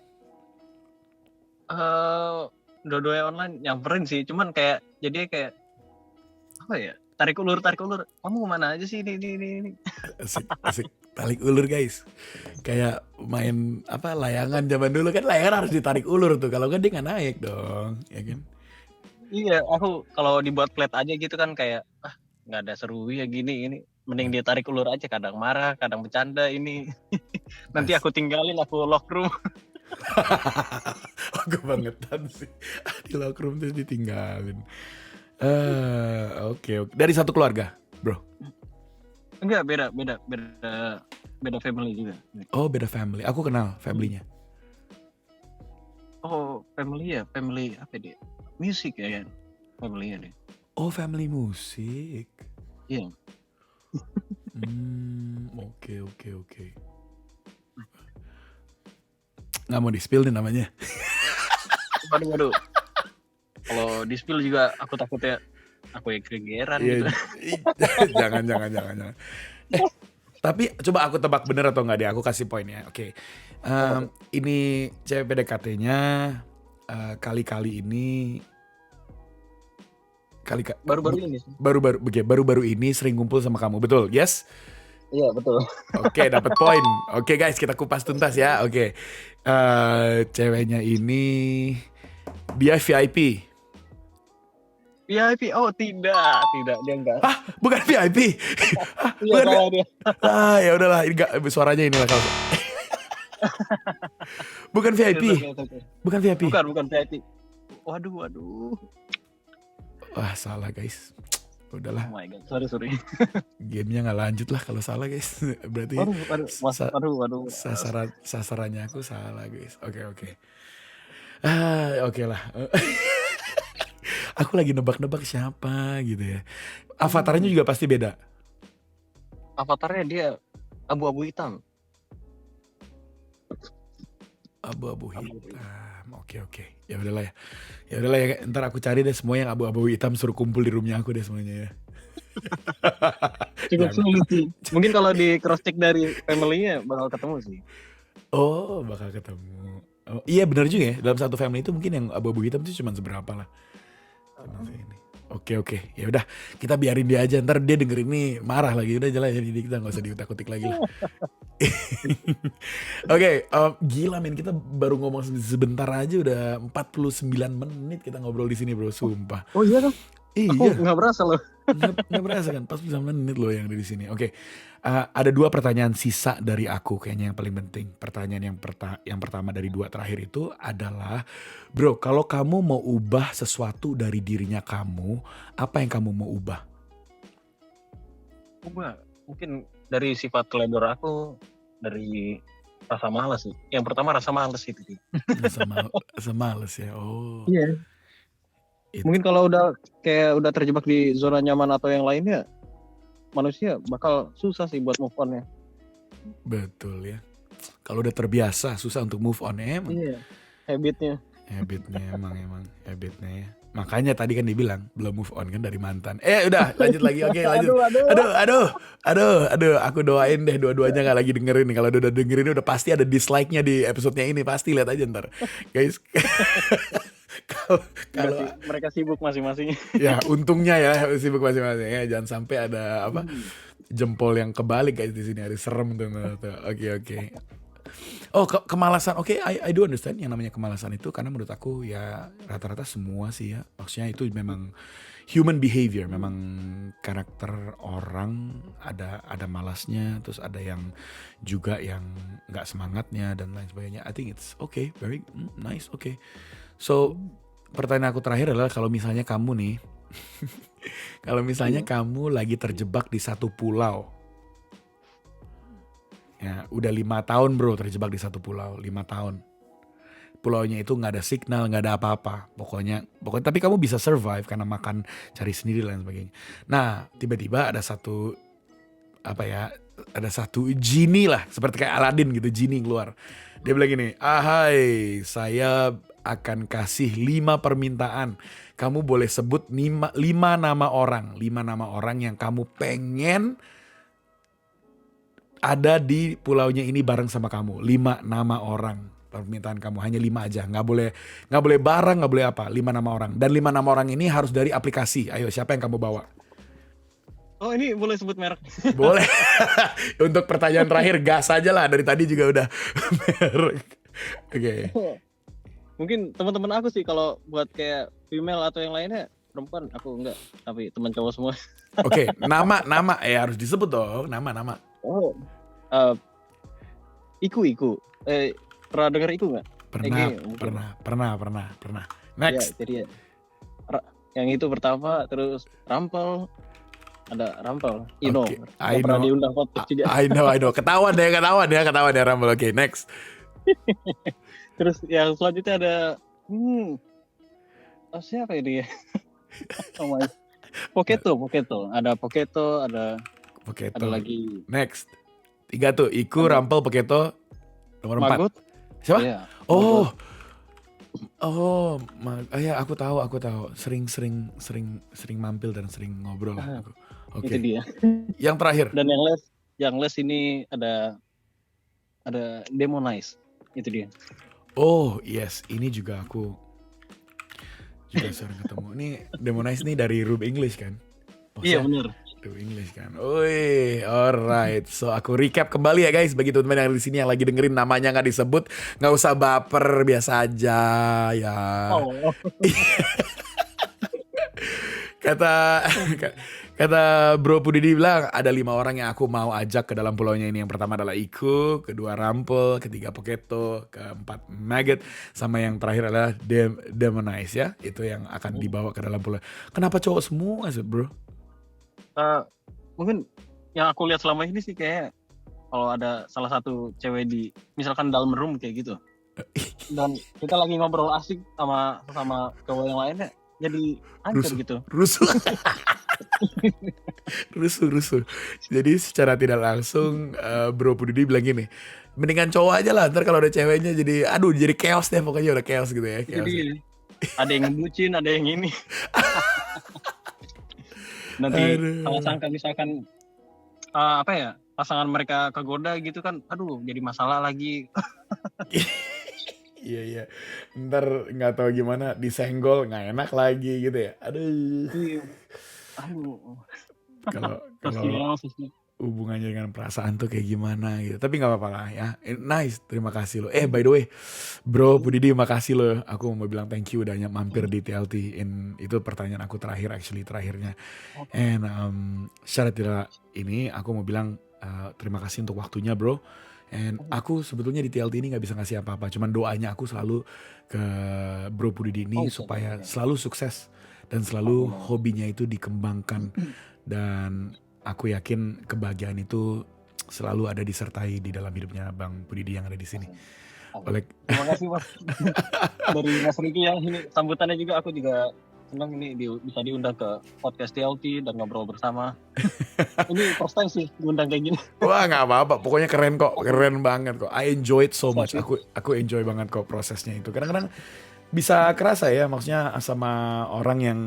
Dua-duanya online nyamperin sih, cuman kayak jadi kayak apa ya? Tarik ulur. Kamu kemana aja sih ini? Asik tarik ulur guys, kayak main layangan zaman dulu kan, layangan harus ditarik ulur tuh, kalau kan dia nggak naik dong, ya kan? Iya, aku kalau dibuat flat aja gitu kan kayak nggak ada seru ya gini ini. Mending dia tarik ulur aja, kadang marah, kadang bercanda ini. Nanti aku tinggalin, aku lock room. Aku bangetan sih di locker room terus ditinggalin. Oke. Dari satu keluarga, bro? Enggak, beda family juga. Oh, beda family. Aku kenal family-nya. Oh, family apa dia? Musik ya kan? Family-nya deh. Oh, family musik. Iya. Oke. Nggak mau di-spill nih namanya. Waduh. Kalau di spill juga aku takutnya aku yang kegeeran gitu. Jangan. Tapi coba aku tebak bener atau nggak deh. Aku kasih poin ya. Oke. Ini cewek PDKT-nya kali-kali ini. Baru-baru ini sering kumpul sama kamu, betul? Yes? Iya, betul. Oke, dapat poin. Oke guys, kita kupas tuntas ya. Oke. Ceweknya ini dia VIP. VIP? Oh, tidak, dia enggak. Bukan VIP. Iya, salah dia. Ya udahlah, enggak, suaranya inilah kalau. Bukan VIP. Bukan VIP. Bukan VIP. Waduh. Wah, salah guys. Udahlah. Oh my god, sorry. Gamenya nggak lanjut lah kalau salah guys. Berarti Waduh. sasarannya aku salah guys. Oke. Oke lah. Aku lagi nebak-nebak siapa gitu ya. Avatarnya juga pasti beda. Avatarnya dia abu-abu hitam. Abu-abu hitam. Oke. Ya udahlah ya. Ntar aku cari deh semua yang abu-abu hitam, suruh kumpul di roomnya aku deh semuanya ya. Cukup sulit sih. Mungkin kalau di cross check dari family-nya bakal ketemu sih. Oh, bakal ketemu. Oh, iya benar juga ya. Dalam satu family itu mungkin yang abu-abu hitam itu cuma seberapa lah. Oke. Ya udah, kita biarin dia aja. Ntar dia denger ini marah lagi. Udah jelas, jadi kita nggak usah diutak-utik lagi lah. Oke, gila men, kita baru ngomong sebentar aja udah 49 menit kita ngobrol di sini bro, sumpah. Oh iya dong. Iya. Aku nggak berasa loh. Nggak berasa kan, 49 menit loh yang ada di sini. Oke, ada 2 pertanyaan sisa dari aku kayaknya yang paling penting. Pertanyaan yang pertama dari 2 terakhir itu adalah, bro, kalau kamu mau ubah sesuatu dari dirinya kamu, apa yang kamu mau ubah? Mungkin dari sifat teledor aku, dari rasa malas sih. Yang pertama rasa malas itu sih. Rasa malas ya. Oh. Iya. Mungkin kalau udah terjebak di zona nyaman atau yang lainnya, manusia bakal susah sih buat move on ya. Betul ya. Kalau udah terbiasa susah untuk move on ya emang. Iya. Habitnya. Habitnya emang habitnya ya. Makanya tadi kan dibilang belum move on kan dari mantan. Udah lanjut lagi. Oke, lanjut. Aduh, aku doain deh dua-duanya nggak lagi dengerin nih. Kalau udah dengerin udah pasti ada dislike-nya di episodenya ini, pasti lihat aja ntar. Guys. Kalau mereka sibuk masing-masing. ya untungnya ya sibuk masing-masing ya, jangan sampai ada apa jempol yang kebalik guys di sini, ada serem tuh. Oke. Oh, kemalasan. Oke, I do understand yang namanya kemalasan itu, karena menurut aku ya rata-rata semua sih ya. Maksudnya itu memang human behavior, memang karakter orang, ada malasnya, terus ada yang juga yang nggak semangatnya dan lain sebagainya. I think it's okay, very nice, okay. So, pertanyaan aku terakhir adalah kalau misalnya kamu nih kalau misalnya kamu lagi terjebak di satu pulau. Ya, udah 5 tahun bro terjebak di satu pulau, 5 tahun. Pulaunya itu nggak ada signal, nggak ada apa-apa. Pokoknya tapi kamu bisa survive karena makan, cari sendiri dan sebagainya. Nah, tiba-tiba ada satu genie lah, seperti kayak Aladdin gitu, genie keluar. Dia bilang gini, "Ahai, saya akan kasih 5 permintaan. Kamu boleh sebut 5 nama orang, 5 nama orang yang kamu pengen ada di pulaunya ini bareng sama kamu. 5 nama orang. Permintaan kamu hanya 5 aja. Nggak boleh barang, nggak boleh apa. 5 nama orang. Dan 5 nama orang ini harus dari aplikasi. Ayo, siapa yang kamu bawa?" Oh, ini boleh sebut merek? Boleh. Untuk pertanyaan terakhir, gas aja lah. Dari tadi juga udah merek. Oke. Mungkin teman-teman aku sih, kalau buat kayak female atau yang lainnya, perempuan aku enggak. Tapi teman cowok semua. Oke, nama harus disebut dong. Nama. Oh, Iku. Pernah dengar Iku nggak? Pernah. Next. Ya, jadi yang itu pertama, terus Rampel. Ada Rampel. Okay, I pernah know. diundang podcast juga. I know. Ketahuan ya Rampel. Oke, next. Terus yang selanjutnya ada siapa ini ya? Oh my. Poketo. Ada Poketo, ada lagi. Next. 3 tuh, Iku, Rampel, Poketo. Nomor 4. Magot. Siapa? Iya, Ya, aku tahu. Sering mampir dan sering ngobrol lah aku. Oke. Itu dia. Yang terakhir. Dan yang les ini ada Demonize. Itu dia. Oh, yes, ini juga aku sering ketemu. Ini Demonize nih dari Rub English kan? Iya, benar. Rub English kan. Wih, alright. So aku recap kembali ya guys, bagi teman-teman yang di sini yang lagi dengerin namanya nggak disebut, nggak usah baper, biasa aja ya. Oh. Kata Bro Pudidi bilang ada 5 orang yang aku mau ajak ke dalam pulaunya ini. Yang pertama adalah Iku, kedua Rampel, ketiga Poketo, keempat Maggot, sama yang terakhir adalah Demonize ya. Itu yang akan dibawa ke dalam pulau. Kenapa cowok semua sih bro? Mungkin yang aku lihat selama ini sih kayak kalau ada salah satu cewek di misalkan dalam room kayak gitu, dan kita lagi ngobrol asik sama cowok yang lainnya, jadi hancur gitu. Rusuh. Jadi secara tidak langsung Bro Pudidi bilang gini, mendingan cowok aja lah, ntar kalau ada ceweknya jadi chaos deh, pokoknya udah chaos gitu ya. Jadi ada yang bucin, ada yang ini. Nanti kalau sangka misalkan pasangan mereka kegoda gitu kan, aduh jadi masalah lagi. Iya. Ntar nggak tahu gimana disenggol, nggak enak lagi gitu ya. Aduh. Kalau hubungannya dengan perasaan tuh kayak gimana gitu. Tapi nggak apa-apa lah ya. Nice, terima kasih lo. By the way, Bro Pudidi, makasih lo. Aku mau bilang thank you udah mampir di TLT. Itu pertanyaan aku terakhirnya. And secara tidak ini aku mau bilang terima kasih untuk waktunya bro. And aku sebetulnya di TLT ini nggak bisa ngasih apa-apa. Cuman doanya aku selalu ke Bro Pudidi ini supaya selalu sukses dan selalu hobinya itu dikembangkan. Dan aku yakin kebahagiaan itu selalu ada disertai di dalam hidupnya Bang Pudidi yang ada di sini. Terima kasih Mas. Dari Mas Riki yang ini sambutannya juga, aku juga senang ini bisa diundang ke podcast TLT dan ngobrol bersama. Ini first time sih diundang kayak gini. Wah, nggak apa-apa, pokoknya keren banget kok. I enjoy it so much. Aku enjoy banget kok prosesnya itu. Kadang-kadang bisa kerasa ya, maksudnya sama orang yang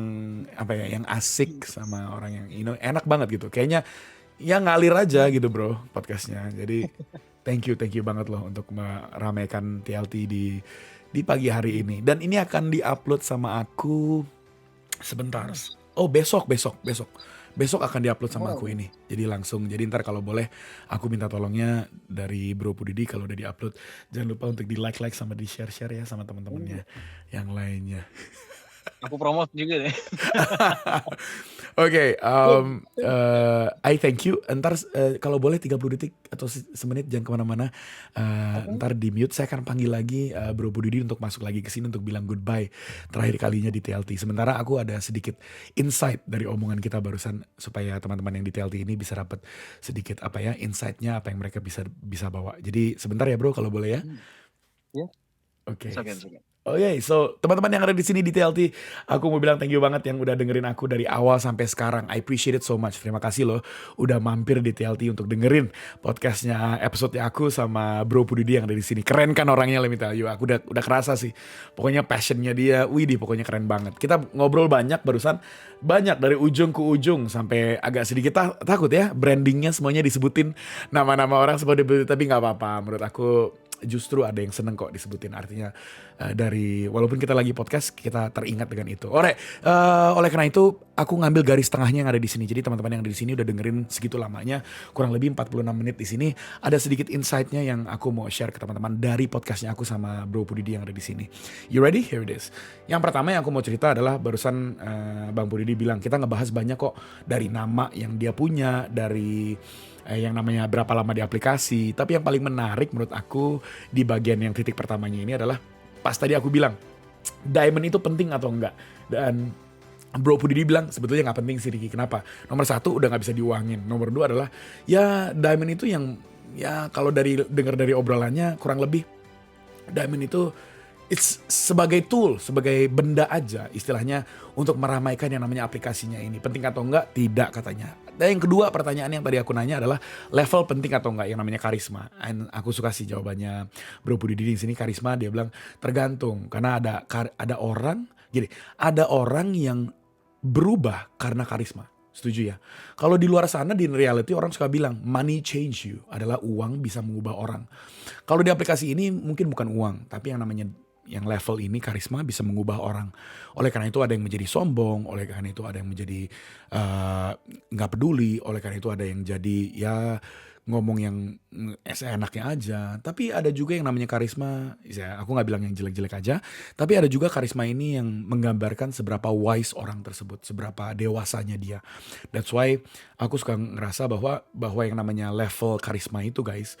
apa ya, yang asik sama orang yang enak banget gitu. Kayaknya ya ngalir aja gitu bro podcastnya. Jadi thank you banget loh untuk meramaikan TLT di pagi hari ini. Dan ini akan diupload sama aku sebentar. Oh besok akan diupload sama aku ini. Jadi langsung. Jadi ntar kalau boleh aku minta tolongnya dari Bro Pudidi kalau udah diupload, jangan lupa untuk di like sama di share ya sama teman-temannya yang lainnya. Aku promote juga deh. Oke, I thank you. Ntar kalau boleh 30 detik atau semenit jangan kemana-mana. Ntar di mute saya akan panggil lagi Bro Budidi untuk masuk lagi ke sini untuk bilang goodbye terakhir kalinya di TLT. Sementara aku ada sedikit insight dari omongan kita barusan supaya teman-teman yang di TLT ini bisa dapat sedikit apa ya insight-nya apa yang mereka bisa bawa. Jadi sebentar ya Bro kalau boleh ya. Ya. Oke. Okay. Oke, so teman-teman yang ada di sini di TLT, aku mau bilang thank you banget yang udah dengerin aku dari awal sampai sekarang. I appreciate it so much. Terima kasih loh udah mampir di TLT untuk dengerin podcastnya, episode aku sama Bro Pudidi yang ada di sini. Keren kan orangnya, let me tell you. Aku udah kerasa sih. Pokoknya passionnya dia, widih pokoknya keren banget. Kita ngobrol banyak barusan, banyak dari ujung ke ujung sampai agak sedikit takut ya. Brandingnya semuanya disebutin nama-nama orang semua disebutin, tapi nggak apa-apa. Menurut aku justru ada yang seneng kok disebutin, artinya dari walaupun kita lagi podcast kita teringat dengan itu. Oleh karena itu aku ngambil garis tengahnya yang ada di sini. Jadi teman-teman yang ada di sini udah dengerin segitu lamanya, kurang lebih 46 menit di sini. Ada sedikit insight-nya yang aku mau share ke teman-teman dari podcastnya aku sama Bro Pudidi yang ada di sini. You ready? Here it is. Yang pertama yang aku mau cerita adalah barusan Bang Pudidi bilang kita ngebahas banyak kok dari nama yang dia punya, dari yang namanya berapa lama di aplikasi. Tapi yang paling menarik menurut aku di bagian yang titik pertamanya ini adalah pas tadi aku bilang diamond itu penting atau enggak. Dan Bro Pudidi bilang sebetulnya gak penting sih Ricky. Kenapa? Nomor 1 udah gak bisa diuangin. Nomor 2 adalah ya diamond itu yang ya kalau dengar dari obrolannya kurang lebih diamond itu it's sebagai tool, sebagai benda aja istilahnya untuk meramaikan yang namanya aplikasinya ini. Penting atau enggak? Tidak katanya. Dan yang kedua pertanyaan yang tadi aku nanya adalah level penting atau enggak yang namanya karisma. And aku suka sih jawabannya Bro Pudidi di sini karisma. Dia bilang tergantung karena ada orang gini, ada orang yang berubah karena karisma. Setuju ya? Kalau di luar sana di reality orang suka bilang money change you, adalah uang bisa mengubah orang. Kalau di aplikasi ini mungkin bukan uang, tapi yang namanya yang level ini karisma bisa mengubah orang. Oleh karena itu ada yang menjadi sombong, oleh karena itu ada yang menjadi nggak peduli, oleh karena itu ada yang jadi ya ngomong yang seenaknya aja. Tapi ada juga yang namanya karisma, ya aku nggak bilang yang jelek-jelek aja, tapi ada juga karisma ini yang menggambarkan seberapa wise orang tersebut, seberapa dewasanya dia. That's why aku suka ngerasa bahwa yang namanya level karisma itu guys,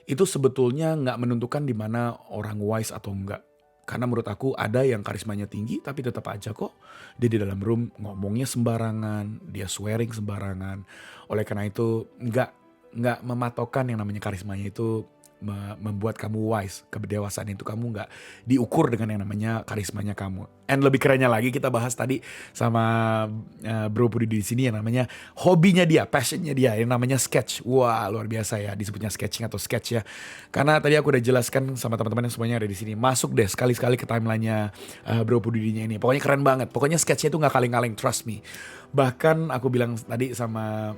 itu sebetulnya nggak menentukan di mana orang wise atau enggak. Karena menurut aku ada yang karismanya tinggi tapi tetap aja kok dia di dalam room ngomongnya sembarangan, dia swearing sembarangan. Oleh karena itu nggak mematokkan yang namanya karismanya itu membuat kamu wise. Kedewasaan itu kamu nggak diukur dengan yang namanya karismanya kamu. And lebih kerennya lagi kita bahas tadi sama Bro Pudi di sini yang namanya hobinya dia, passionnya dia yang namanya sketch. Wah luar biasa ya disebutnya sketching atau sketch ya. Karena tadi aku udah jelaskan sama teman-teman yang semuanya ada di sini. Masuk deh sekali-sekali ke timelinenya Bro Pudidinya ini. Pokoknya keren banget. Pokoknya sketchnya itu nggak kaleng-kaleng, trust me. Bahkan aku bilang tadi sama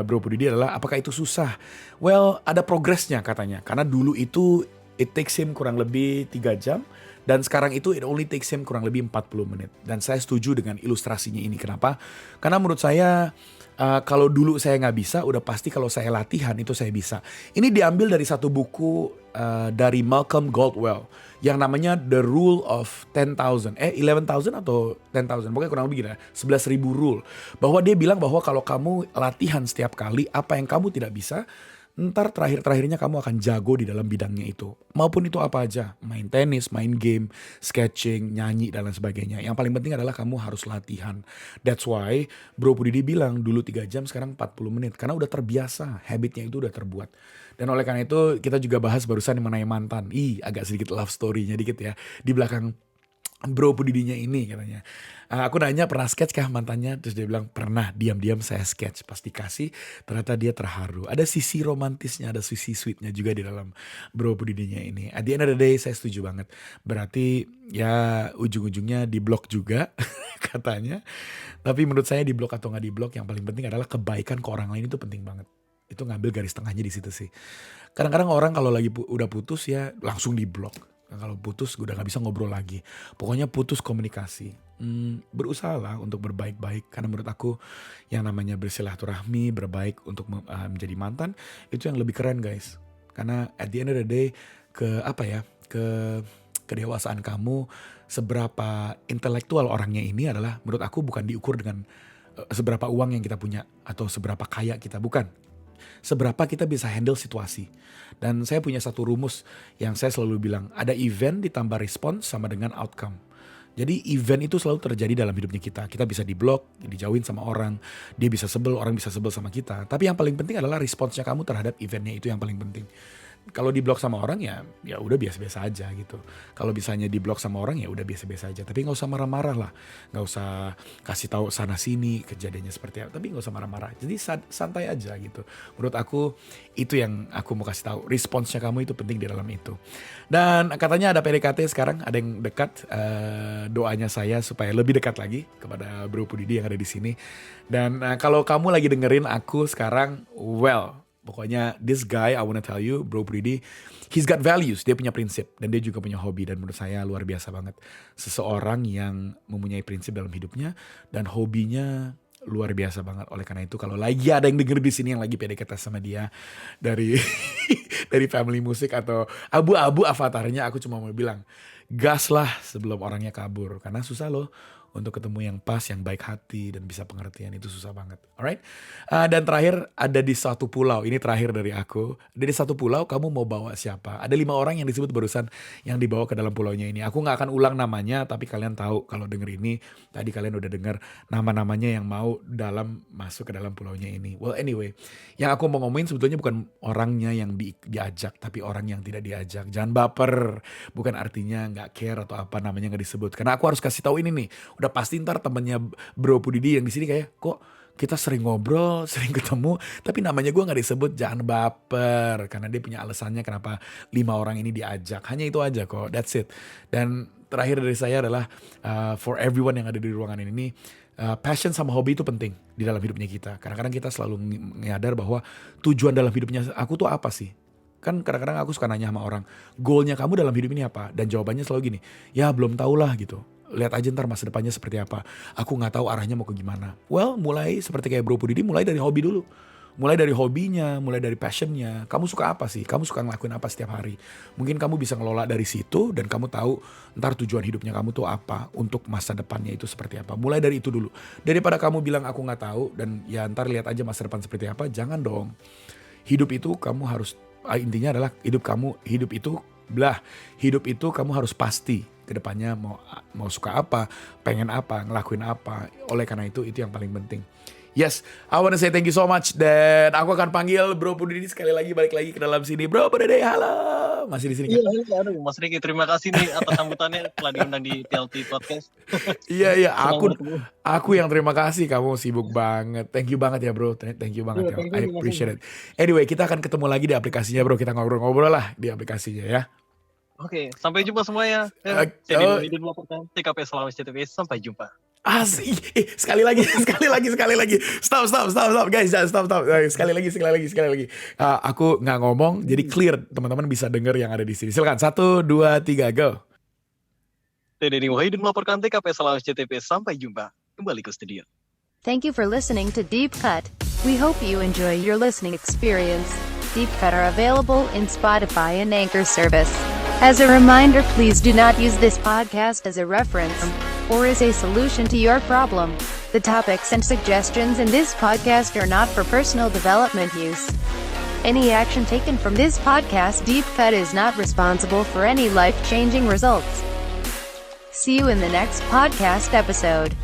Bro Pudidi adalah apakah itu susah? Well ada progresnya katanya. Karena dulu itu it takes him kurang lebih 3 jam. Dan sekarang itu it only takes him kurang lebih 40 menit. Dan saya setuju dengan ilustrasinya ini. Kenapa? Karena menurut saya kalau dulu saya nggak bisa, udah pasti kalau saya latihan itu saya bisa. Ini diambil dari satu buku dari Malcolm Gladwell yang namanya The Rule of 10,000. 11,000 atau 10,000. Pokoknya kurang lebih gini, 11,000 rule. Bahwa dia bilang bahwa kalau kamu latihan setiap kali apa yang kamu tidak bisa, ntar terakhirnya kamu akan jago di dalam bidangnya itu. Maupun itu apa aja. Main tenis, main game, sketching, nyanyi, dan lain sebagainya. Yang paling penting adalah kamu harus latihan. That's why Bro Pudidi bilang dulu 3 jam sekarang 40 menit. Karena udah terbiasa, habitnya itu udah terbuat. Dan oleh karena itu kita juga bahas barusan mengenai mantan. Agak sedikit love story-nya dikit ya. Di belakang bro Pudidinya ini katanya. Aku nanya pernah sketch kah mantannya, terus dia bilang pernah, diam-diam saya sketch, pas dikasih ternyata dia terharu. Ada sisi romantisnya, ada sisi sweetnya juga di dalam bro Pudidinya ini. At the end of the day saya setuju banget. Berarti ya ujung-ujungnya di blok juga katanya. Tapi menurut saya di blok atau nggak di blok, yang paling penting adalah kebaikan ke orang lain itu penting banget. Itu ngambil garis tengahnya di situ sih. Kadang-kadang orang kalau lagi udah putus ya langsung di blok. Kalau putus udah gak bisa ngobrol lagi. Pokoknya putus komunikasi. Berusahalah untuk berbaik-baik. Karena menurut aku yang namanya bersilaturahmi, berbaik untuk menjadi mantan, itu yang lebih keren guys. Karena at the end of the day, kedewasaan kamu, seberapa intelektual orangnya ini adalah menurut aku bukan diukur dengan seberapa uang yang kita punya atau seberapa kaya kita, bukan. Seberapa kita bisa handle situasi. Dan saya punya satu rumus yang saya selalu bilang, ada event ditambah respons sama dengan outcome. Jadi event itu selalu terjadi dalam hidupnya kita. Kita bisa di-block, dijauhin sama orang, dia bisa sebel, orang bisa sebel sama kita. Tapi yang paling penting adalah responsnya kamu terhadap eventnya, itu yang paling penting. Kalau di-block sama orang ya udah biasa-biasa aja gitu. Kalau misalnya di-block sama orang ya udah biasa-biasa aja. Tapi nggak usah marah-marah lah, nggak usah kasih tahu sana sini kejadiannya seperti apa. Tapi nggak usah marah-marah. Jadi santai aja gitu. Menurut aku itu yang aku mau kasih tahu. Responsnya kamu itu penting di dalam itu. Dan katanya ada PDKT sekarang, ada yang dekat. Doanya saya supaya lebih dekat lagi kepada Bro Pudidi yang ada di sini. Dan kalau kamu lagi dengerin aku sekarang, pokoknya this guy, I wanna tell you, Bro Pudidi, he's got values, dia punya prinsip, dan dia juga punya hobi, dan menurut saya luar biasa banget. Seseorang yang mempunyai prinsip dalam hidupnya, dan hobinya luar biasa banget. Oleh karena itu, kalau lagi ada yang denger di sini yang lagi PDKT sama dia, dari dari family musik atau abu-abu avatarnya, aku cuma mau bilang, gas lah sebelum orangnya kabur, karena susah loh untuk ketemu yang pas, yang baik hati, dan bisa pengertian, itu susah banget. Alright? Dan terakhir, ada di satu pulau. Ini terakhir dari aku. Dari satu pulau, kamu mau bawa siapa? Ada 5 orang yang disebut barusan yang dibawa ke dalam pulaunya ini. Aku gak akan ulang namanya, tapi kalian tahu kalau denger ini. Tadi kalian udah denger nama-namanya yang mau masuk ke dalam pulaunya ini. Well anyway, yang aku mau ngomongin sebetulnya bukan orangnya yang diajak, tapi orang yang tidak diajak. Jangan baper. Bukan artinya gak care atau apa namanya gak disebut. Karena aku harus kasih tahu ini nih. Udah pasti ntar temennya Bro Pudidi yang di sini kayak, kok kita sering ngobrol, sering ketemu, tapi namanya gue nggak disebut. Jangan baper, karena dia punya alasannya kenapa 5 orang ini diajak. Hanya itu aja kok, that's it. Dan terakhir dari saya adalah for everyone yang ada di ruangan ini, passion sama hobi itu penting di dalam hidupnya kita. Kadang-kadang kita selalu nyadar bahwa tujuan dalam hidupnya aku tuh apa sih? Kan kadang-kadang aku suka nanya sama orang, goalnya kamu dalam hidup ini apa? Dan jawabannya selalu gini, ya belum tahu lah gitu. Lihat aja ntar masa depannya seperti apa. Aku gak tahu arahnya mau ke gimana. Well, mulai seperti kayak Bro Pudidi, mulai dari hobi dulu. Mulai dari hobinya, mulai dari passionnya. Kamu suka apa sih? Kamu suka ngelakuin apa setiap hari? Mungkin kamu bisa ngelola dari situ dan kamu tahu ntar tujuan hidupnya kamu tuh apa. Untuk masa depannya itu seperti apa. Mulai dari itu dulu. Daripada kamu bilang aku gak tahu dan ya ntar lihat aja masa depan seperti apa. Jangan dong. Hidup itu kamu harus, intinya adalah hidup itu kamu harus pasti kedepannya mau suka apa, pengen apa, ngelakuin apa. Oleh karena itu yang paling penting. Yes, I wanna say thank you so much. Dan aku akan panggil Bro Pudidi sekali lagi, balik lagi ke dalam sini. Bro Pudidi, halo. Masih di sini kan? Iya, aduh Mas Riki, terima kasih nih atas sambutannya telah diundang di TLT Podcast. Iya, aku yang terima kasih, kamu sibuk banget. Thank you banget ya bro, thank you banget ya. I appreciate it. Anyway, kita akan ketemu lagi di aplikasinya bro, kita ngobrol-ngobrol lah di aplikasinya ya. Oke, sampai jumpa semuanya. Saya Didi melaporkan TKP Sulawesi TV. Sampai jumpa. Asik, sekali lagi. Stop guys, stop. Sekali lagi. Aku nggak ngomong, jadi clear teman-teman bisa denger yang ada di sini. Silakan 1, 2, 3, go. Didi Wahidin melaporkan TKP Sulawesi TV. Sampai jumpa. Kembali ke studio. Thank you for listening to Deep Cut. We hope you enjoy your listening experience. Deep Cut are available in Spotify and Anchor service. As a reminder, please do not use this podcast as a reference or as a solution to your problem. The topics and suggestions in this podcast are not for personal development use. Any action taken from this podcast, Deep Cut is not responsible for any life-changing results. See you in the next podcast episode.